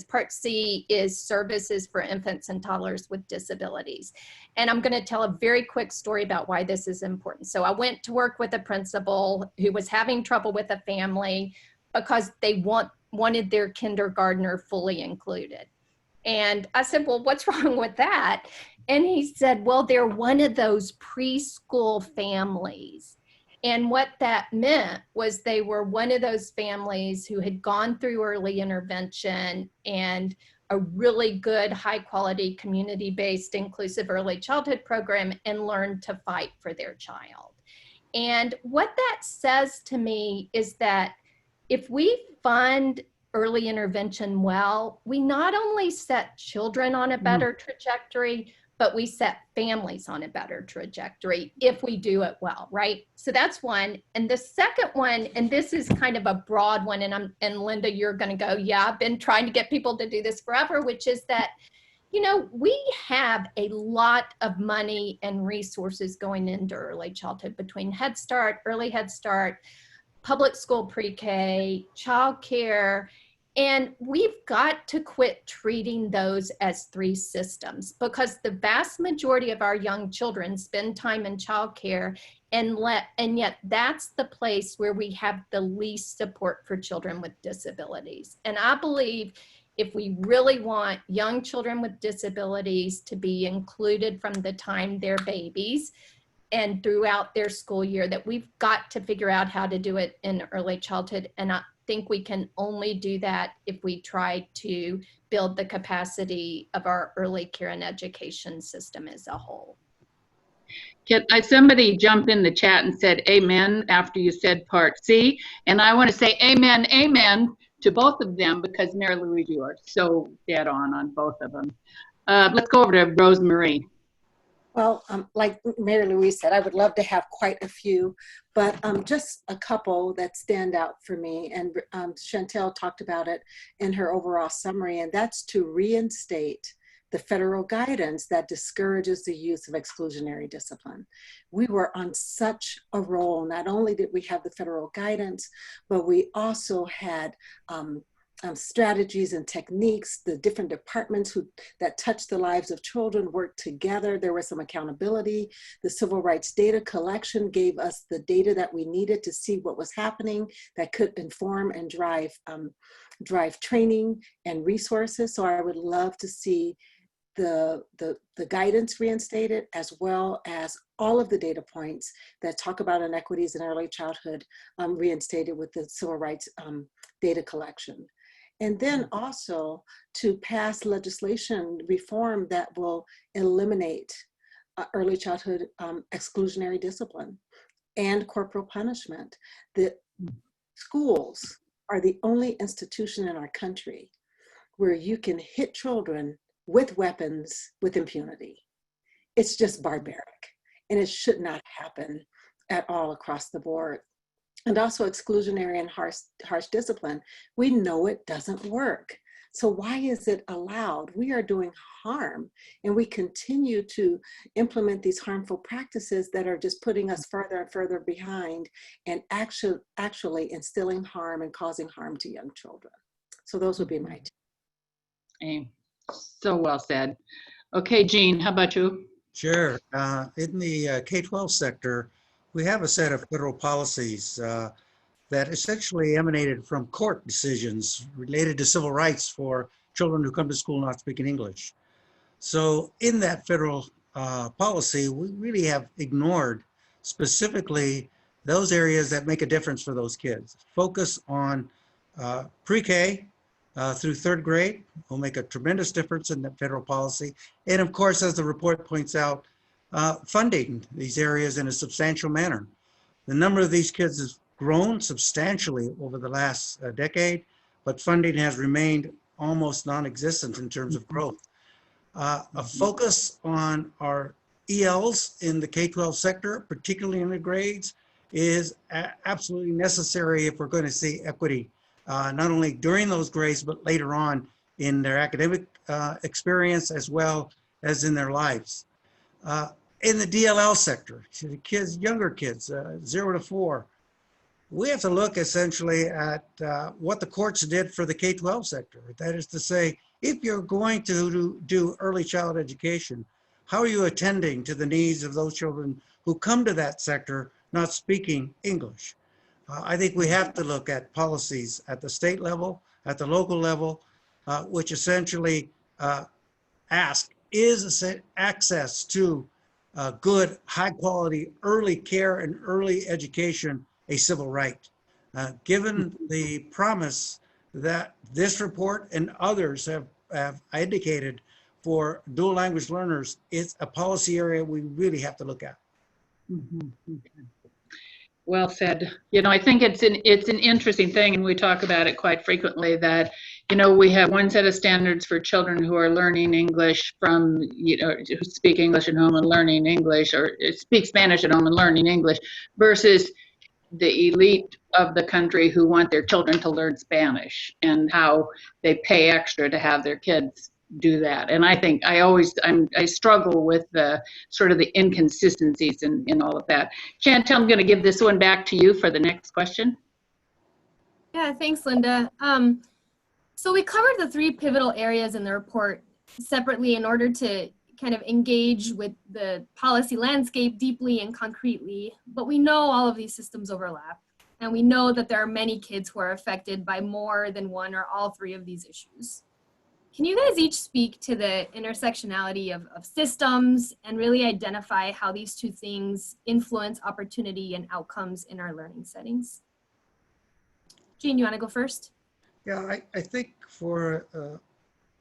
is services for infants and toddlers with disabilities. And I'm going to tell a very quick story about why this is important. So I went to work with a principal who was having trouble with a family because they wanted their kindergartner fully included. And I said, well, what's wrong with that? And he said, well, they're one of those preschool families. And what that meant was they were one of those families who had gone through early intervention and a really good, high quality, community-based, inclusive early childhood program and learned to fight for their child. And what that says to me is that if we fund early intervention well, we not only set children on a better trajectory, but we set families on a better trajectory if we do it well, right? So that's one. And the second one, and this is kind of a broad one, and Linda, you're gonna go, yeah, I've been trying to get people to do this forever, which is that, you know, we have a lot of money and resources going into early childhood between Head Start, early Head Start, public school pre-K, childcare, and we've got to quit treating those as 3 systems, because the vast majority of our young children spend time in childcare, and yet that's the place where we have the least support for children with disabilities. And I believe if we really want young children with disabilities to be included from the time they're babies and throughout their school year, that we've got to figure out how to do it in early childhood. And I think we can only do that if we try to build the capacity of our early care and education system as a whole. Somebody jumped in the chat and said amen after you said Part C. And I want to say amen, amen to both of them, because Mary Louise, you are so dead on both of them. Let's go over to Rosemarie. Well, like Mary Louise said, I would love to have quite a few, but just a couple that stand out for me. And Chantel talked about it in her overall summary, and that's to reinstate the federal guidance that discourages the use of exclusionary discipline. We were on such a roll. Not only did we have the federal guidance, but we also had strategies and techniques. The different departments that touch the lives of children worked together. There was some accountability. The civil rights data collection gave us the data that we needed to see what was happening that could inform and drive training and resources. So I would love to see the guidance reinstated, as well as all of the data points that talk about inequities in early childhood reinstated with the civil rights data collection. And then also to pass legislation reform that will eliminate early childhood exclusionary discipline and corporal punishment. The schools are the only institution in our country where you can hit children with weapons with impunity. It's just barbaric, and it should not happen at all across the board. And also exclusionary and harsh discipline. We know it doesn't work. So why is it allowed? We are doing harm, and we continue to implement these harmful practices that are just putting us further and further behind, and actually instilling harm and causing harm to young children. So those would be my two. So well said. Okay, Jean, how about you? Sure. In the K-12 sector, we have a set of federal policies that essentially emanated from court decisions related to civil rights for children who come to school not speaking English. So in that federal policy, we really have ignored specifically those areas that make a difference for those kids. Focus on pre-K through 3rd grade will make a tremendous difference in the federal policy. And of course, as the report points out, funding these areas in a substantial manner. The number of these kids has grown substantially over the last decade, but funding has remained almost non-existent in terms of growth. A focus on our ELs in the K-12 sector, particularly in the grades, is absolutely necessary if we're going to see equity, not only during those grades, but later on in their academic experience as well as in their lives. In the DLL sector, to the kids, younger kids, 0 to 4, we have to look essentially at what the courts did for the K-12 sector. That is to say, if you're going to do early child education, how are you attending to the needs of those children who come to that sector not speaking English? I think we have to look at policies at the state level, at the local level, which essentially ask, is access to good, high quality early care and early education a civil right? Given the promise that this report and others have indicated for dual language learners, it's a policy area we really have to look at. Well said. You know, I think it's an interesting thing, and we talk about it quite frequently, that, you know, we have one set of standards for children who are learning English from, you know, who speak English at home and learning English, or speak Spanish at home and learning English, versus the elite of the country who want their children to learn Spanish, and how they pay extra to have their kids do that. And I think I struggle with the sort of the inconsistencies in all of that. Chantel, I'm going to give this one back to you for the next question. Yeah, thanks, Linda. So we covered the 3 pivotal areas in the report separately in order to kind of engage with the policy landscape deeply and concretely, but we know all of these systems overlap, and we know that there are many kids who are affected by more than one or all 3 of these issues. Can you guys each speak to the intersectionality of systems and really identify how these 2 things influence opportunity and outcomes in our learning settings? Jean, you want to go first? Yeah, I think for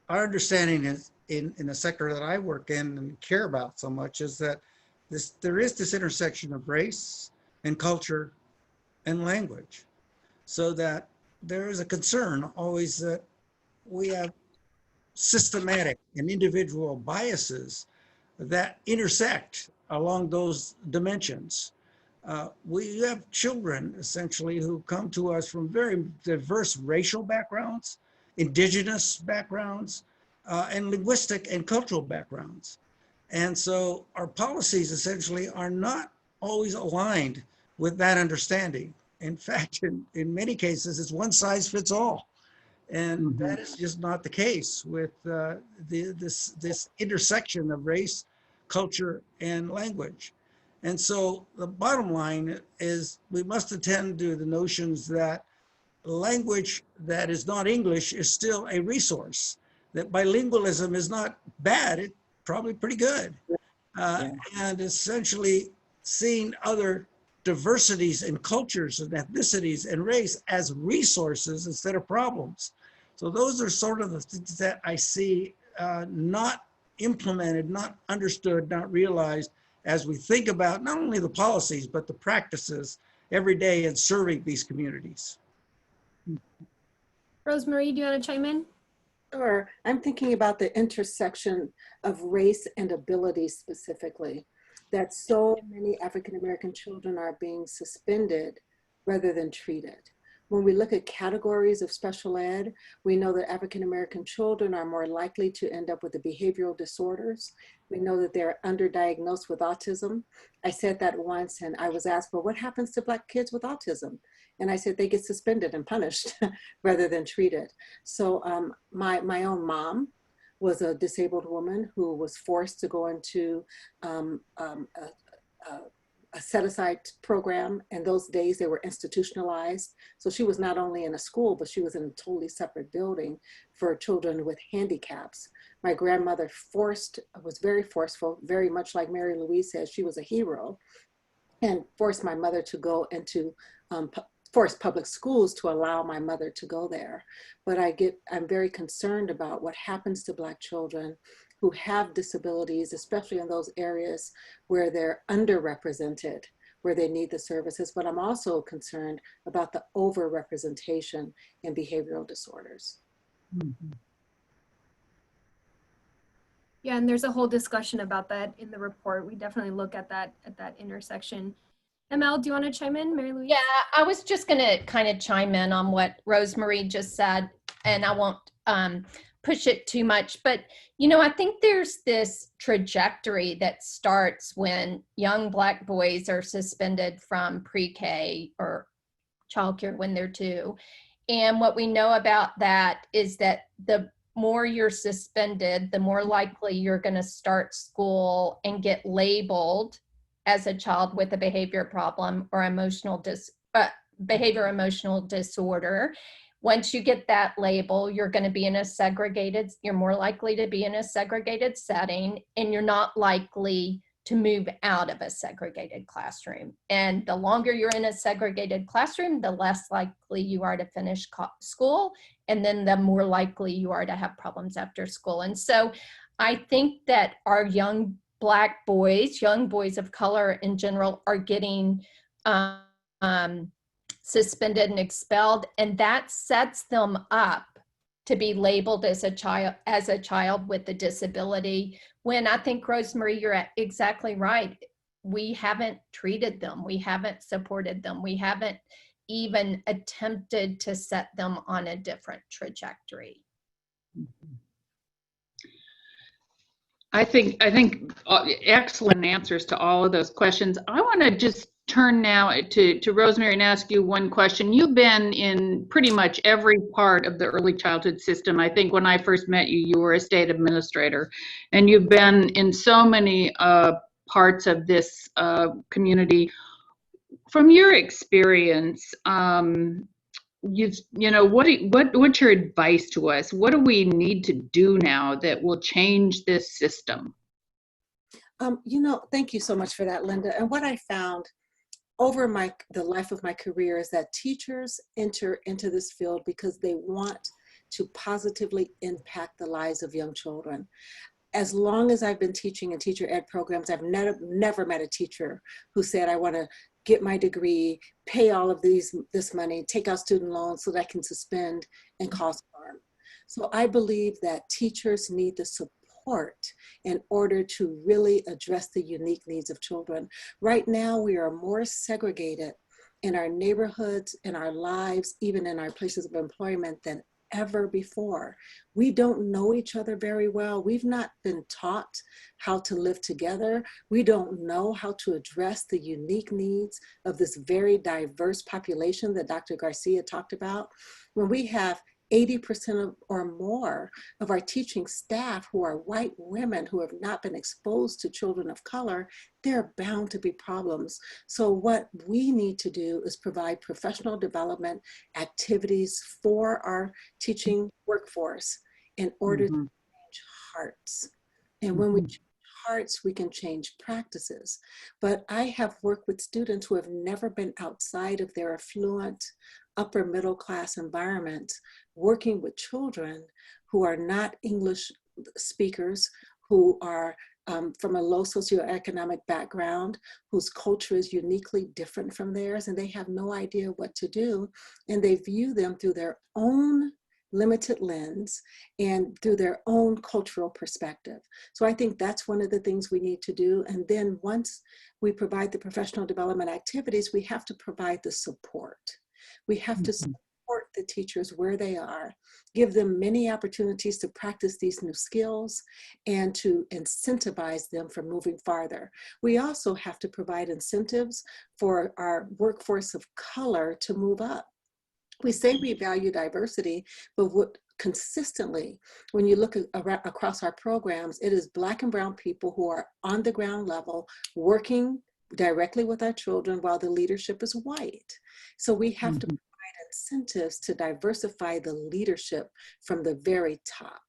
our understanding is in the sector that I work in and care about so much is that there is this intersection of race and culture and language, so that there is a concern always that we have systematic and individual biases that intersect along those dimensions. We have children essentially who come to us from very diverse racial backgrounds, indigenous backgrounds, and linguistic and cultural backgrounds. And so our policies essentially are not always aligned with that understanding. In fact, in many cases, it's one size fits all. And that is just not the case with this intersection of race, culture, and language. And so the bottom line is we must attend to the notions that language that is not English is still a resource, that bilingualism is not bad, it's probably pretty good. And essentially seeing other diversities and cultures and ethnicities and race as resources instead of problems. So those are sort of the things that I see not implemented, not understood, not realized as we think about not only the policies, but the practices every day in serving these communities. Rosemary, do you want to chime in? Sure. I'm thinking about the intersection of race and ability specifically, that so many African-American children are being suspended rather than treated. When we look at categories of special ed, we know that African-American children are more likely to end up with the behavioral disorders. We know that they're underdiagnosed with autism. I said that once and I was asked, well, what happens to Black kids with autism? And I said, they get suspended and punished rather than treated. So my own mom was a disabled woman who was forced to go into a set-aside program, and those days they were institutionalized. So she was not only in a school, but she was in a totally separate building for children with handicaps. My grandmother was very forceful, very much like Mary Louise says, she was a hero, and forced my mother to go into forced public schools to allow my mother to go there. But I'm very concerned about what happens to Black children who have disabilities, especially in those areas where they're underrepresented, where they need the services. But I'm also concerned about the overrepresentation in behavioral disorders. Yeah, and there's a whole discussion about that in the report. We definitely look at that intersection. ML, do you want to chime in, Mary Louise? Yeah, I was just going to kind of chime in on what Rosemary just said, and I won't push it too much. But, you know, I think there's this trajectory that starts when young Black boys are suspended from pre-K or childcare when they're 2. And what we know about that is that the more you're suspended, the more likely you're going to start school and get labeled as a child with a behavior problem or behavior emotional disorder. Once you get that label, you're going to be in a segregated, you're more likely to be in a segregated setting, and you're not likely to move out of a segregated classroom. And the longer you're in a segregated classroom, the less likely you are to finish school, and then the more likely you are to have problems after school. And so I think that our young Black boys, young boys of color in general, are getting suspended and expelled, and that sets them up to be labeled as a child with a disability, when I think, Rosemary, you're exactly right. We haven't treated them. We haven't supported them. We haven't even attempted to set them on a different trajectory. I think excellent answers to all of those questions. I want to just turn now to Rosemary and ask you one question. You've been in pretty much every part of the early childhood system. I think when I first met you, you were a state administrator, and you've been in so many parts of this community. From your experience, what's your advice to us? What do we need to do now that will change this system? Thank you so much for that, Linda. And what I found over the life of my career is that teachers enter into this field because they want to positively impact the lives of young children. As long as I've been teaching in teacher ed programs, I've never met a teacher who said, I want to get my degree, pay all of this money, take out student loans so that I can suspend and cause harm. So I believe that teachers need the support in order to really address the unique needs of children. Right now, we are more segregated in our neighborhoods, in our lives, even in our places of employment than ever before. We don't know each other very well. We've not been taught how to live together. We don't know how to address the unique needs of this very diverse population that Dr. Garcia talked about. When we have 80% or more of our teaching staff who are white women who have not been exposed to children of color, there are bound to be problems. So what we need to do is provide professional development activities for our teaching workforce in order to change hearts. And when we change hearts, we can change practices. But I have worked with students who have never been outside of their affluent, upper middle class environment, working with children who are not English speakers, who are from a low socioeconomic background, whose culture is uniquely different from theirs, and they have no idea what to do. And they view them through their own limited lens and through their own cultural perspective. So I think that's one of the things we need to do. And then once we provide the professional development activities, we have to provide the support. We have to support the teachers where they are, give them many opportunities to practice these new skills and to incentivize them for moving farther. We also have to provide incentives for our workforce of color to move up. We say we value diversity, but consistently, when you look across our programs, it is Black and brown people who are on the ground level working directly with our children while the leadership is white. So we have to provide incentives to diversify the leadership from the very top.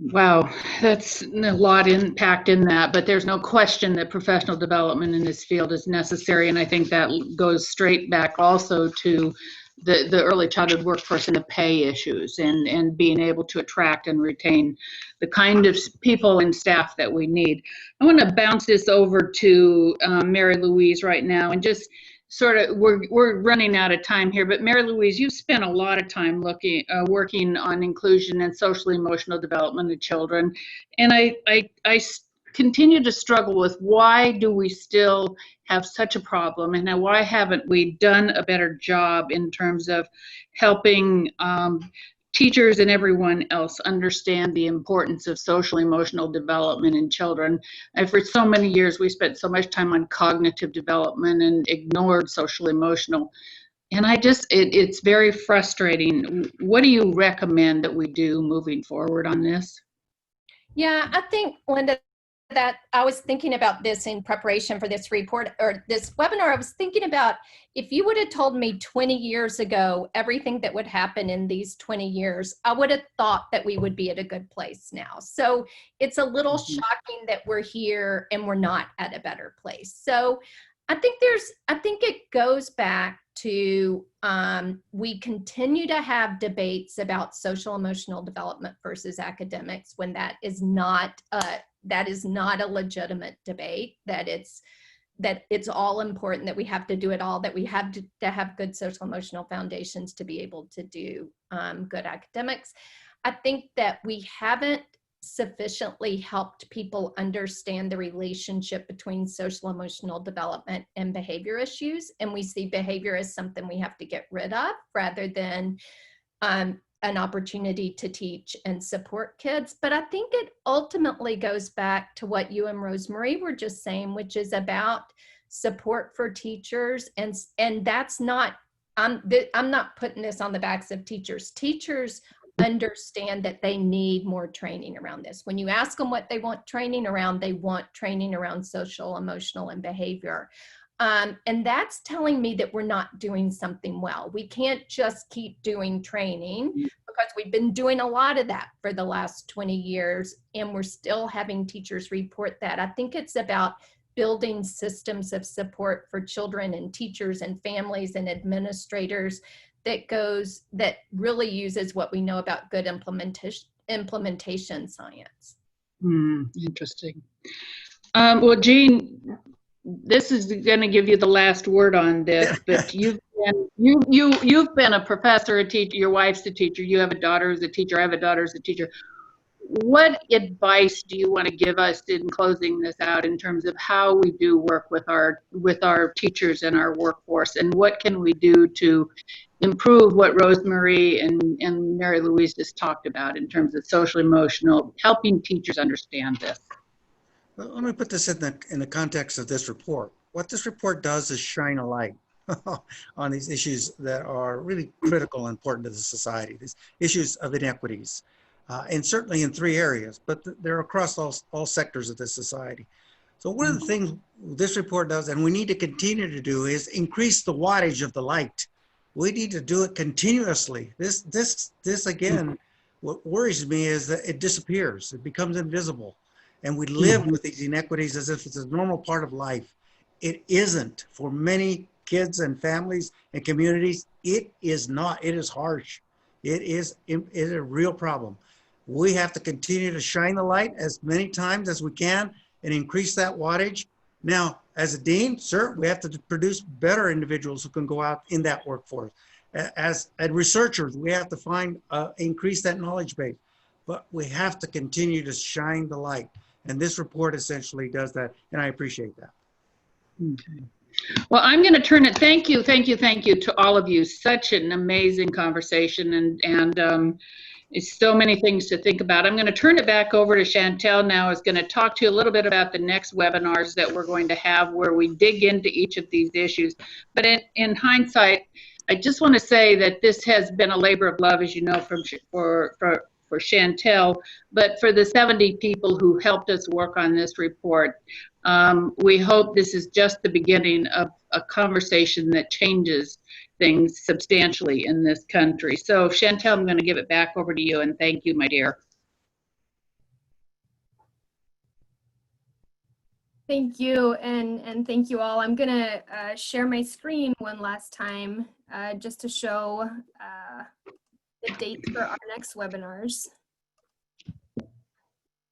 Wow, that's a lot impact in that, but there's no question that professional development in this field is necessary. And I think that goes straight back also to the early childhood workforce and the pay issues and being able to attract and retain the kind of people and staff that we need. I want to bounce this over to Mary Louise right now and just sort of, we're running out of time here, but Mary Louise, you've spent a lot of time working on inclusion and social emotional development of children. And I continue to struggle with why do we still have such a problem, and why haven't we done a better job in terms of helping teachers and everyone else understand the importance of social emotional development in children. And for so many years, we spent so much time on cognitive development and ignored social emotional. And it's very frustrating. What do you recommend that we do moving forward on this? Yeah, I think, Linda, that I was thinking about this in preparation for this report or this webinar. I was thinking about if you would have told me 20 years ago everything that would happen in these 20 years, I would have thought that we would be at a good place now. So it's a little shocking that we're here and we're not at a better place. So I think it goes back to we continue to have debates about social emotional development versus academics when that is not a legitimate debate, that it's all important, that we have to do it all, that we have to have good social emotional foundations to be able to do good academics. I think that we haven't sufficiently helped people understand the relationship between social emotional development and behavior issues. And we see behavior as something we have to get rid of rather than an opportunity to teach and support kids. But I think it ultimately goes back to what you and Rosemary were just saying, which is about support for teachers. And that's not, I'm not putting this on the backs of teachers. Teachers understand that they need more training around this. When you ask them what they want training around, they want training around social, emotional, and behavior. And that's telling me that we're not doing something well. We can't just keep doing training because we've been doing a lot of that for the last 20 years, and we're still having teachers report that. I think it's about building systems of support for children and teachers and families and administrators that really uses what we know about good implementation science. Interesting. Well, Jean, this is going to give you the last word on this, but you've been a professor, a teacher. Your wife's a teacher. You have a daughter who's a teacher. I have a daughter who's a teacher. What advice do you want to give us in closing this out in terms of how we do work with our teachers and our workforce, and what can we do to improve what Rosemary and Mary Louise just talked about in terms of social emotional, helping teachers understand this? Well, let me put this in the context of this report. What this report does is shine a light on these issues that are really critical and important to the society, these issues of inequities. And certainly in 3 areas, but they're across all sectors of this society. So one of the things this report does, and we need to continue to do, is increase the wattage of the light. We need to do it continuously. This again, what worries me is that it disappears. It becomes invisible. And we live with these inequities as if it's a normal part of life. It isn't. For many kids and families and communities, it is not. It is harsh. It is a real problem. We have to continue to shine the light as many times as we can and increase that wattage. Now, as a dean, sir, we have to produce better individuals who can go out in that workforce. As researchers, we have to increase that knowledge base, but we have to continue to shine the light. And this report essentially does that, and I appreciate that. Okay. Well, I'm going to turn it, thank you to all of you. Such an amazing conversation, and it's so many things to think about. I'm going to turn it back over to Chantel now, who's going to talk to you a little bit about the next webinars that we're going to have where we dig into each of these issues. But in hindsight, I just want to say that this has been a labor of love, as you know, for Chantel, but for the 70 people who helped us work on this report. We hope this is just the beginning of a conversation that changes things substantially in this country. So Chantel, I'm going to give it back over to you, and thank you, my dear. Thank you, and thank you all. I'm gonna share my screen one last time just to show the dates for our next webinars.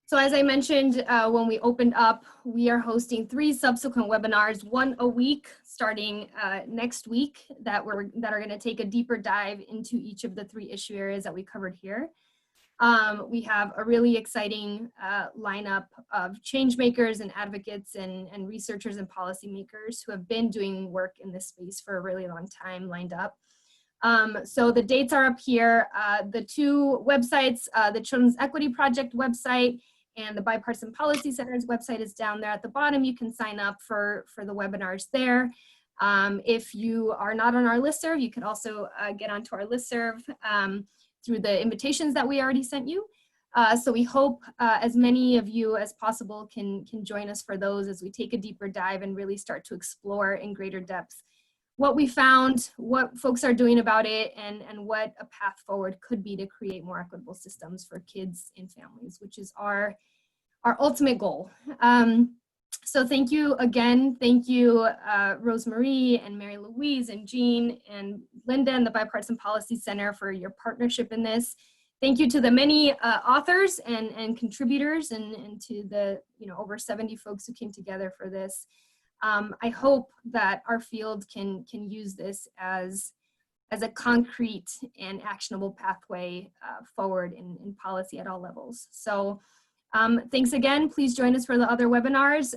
So as I mentioned, when we opened up, we are hosting 3 subsequent webinars, 1 a week starting next week that are going to take a deeper dive into each of the 3 issue areas that we covered here. We have a really exciting lineup of change makers and advocates and researchers and policymakers who have been doing work in this space for a really long time lined up. So the dates are up here. The 2 websites, the Children's Equity Project website and the Bipartisan Policy Center's website is down there at the bottom. You can sign up for the webinars there. If you are not on our listserv, you can also get onto our listserv through the invitations that we already sent you. So we hope as many of you as possible can join us for those as we take a deeper dive and really start to explore in greater depth what we found, what folks are doing about it, and what a path forward could be to create more equitable systems for kids and families, which is our ultimate goal. So thank you again. Thank you, Rosemarie and Mary Louise and Jean and Linda and the Bipartisan Policy Center for your partnership in this. Thank you to the many authors and contributors and to the over 70 folks who came together for this. I hope that our field can use this as a concrete and actionable pathway forward in policy at all levels. So thanks again. Please join us for the other webinars.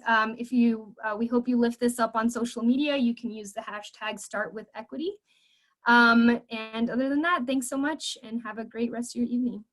We hope you lift this up on social media. You can use the hashtag #StartWithEquity. And other than that, thanks so much and have a great rest of your evening.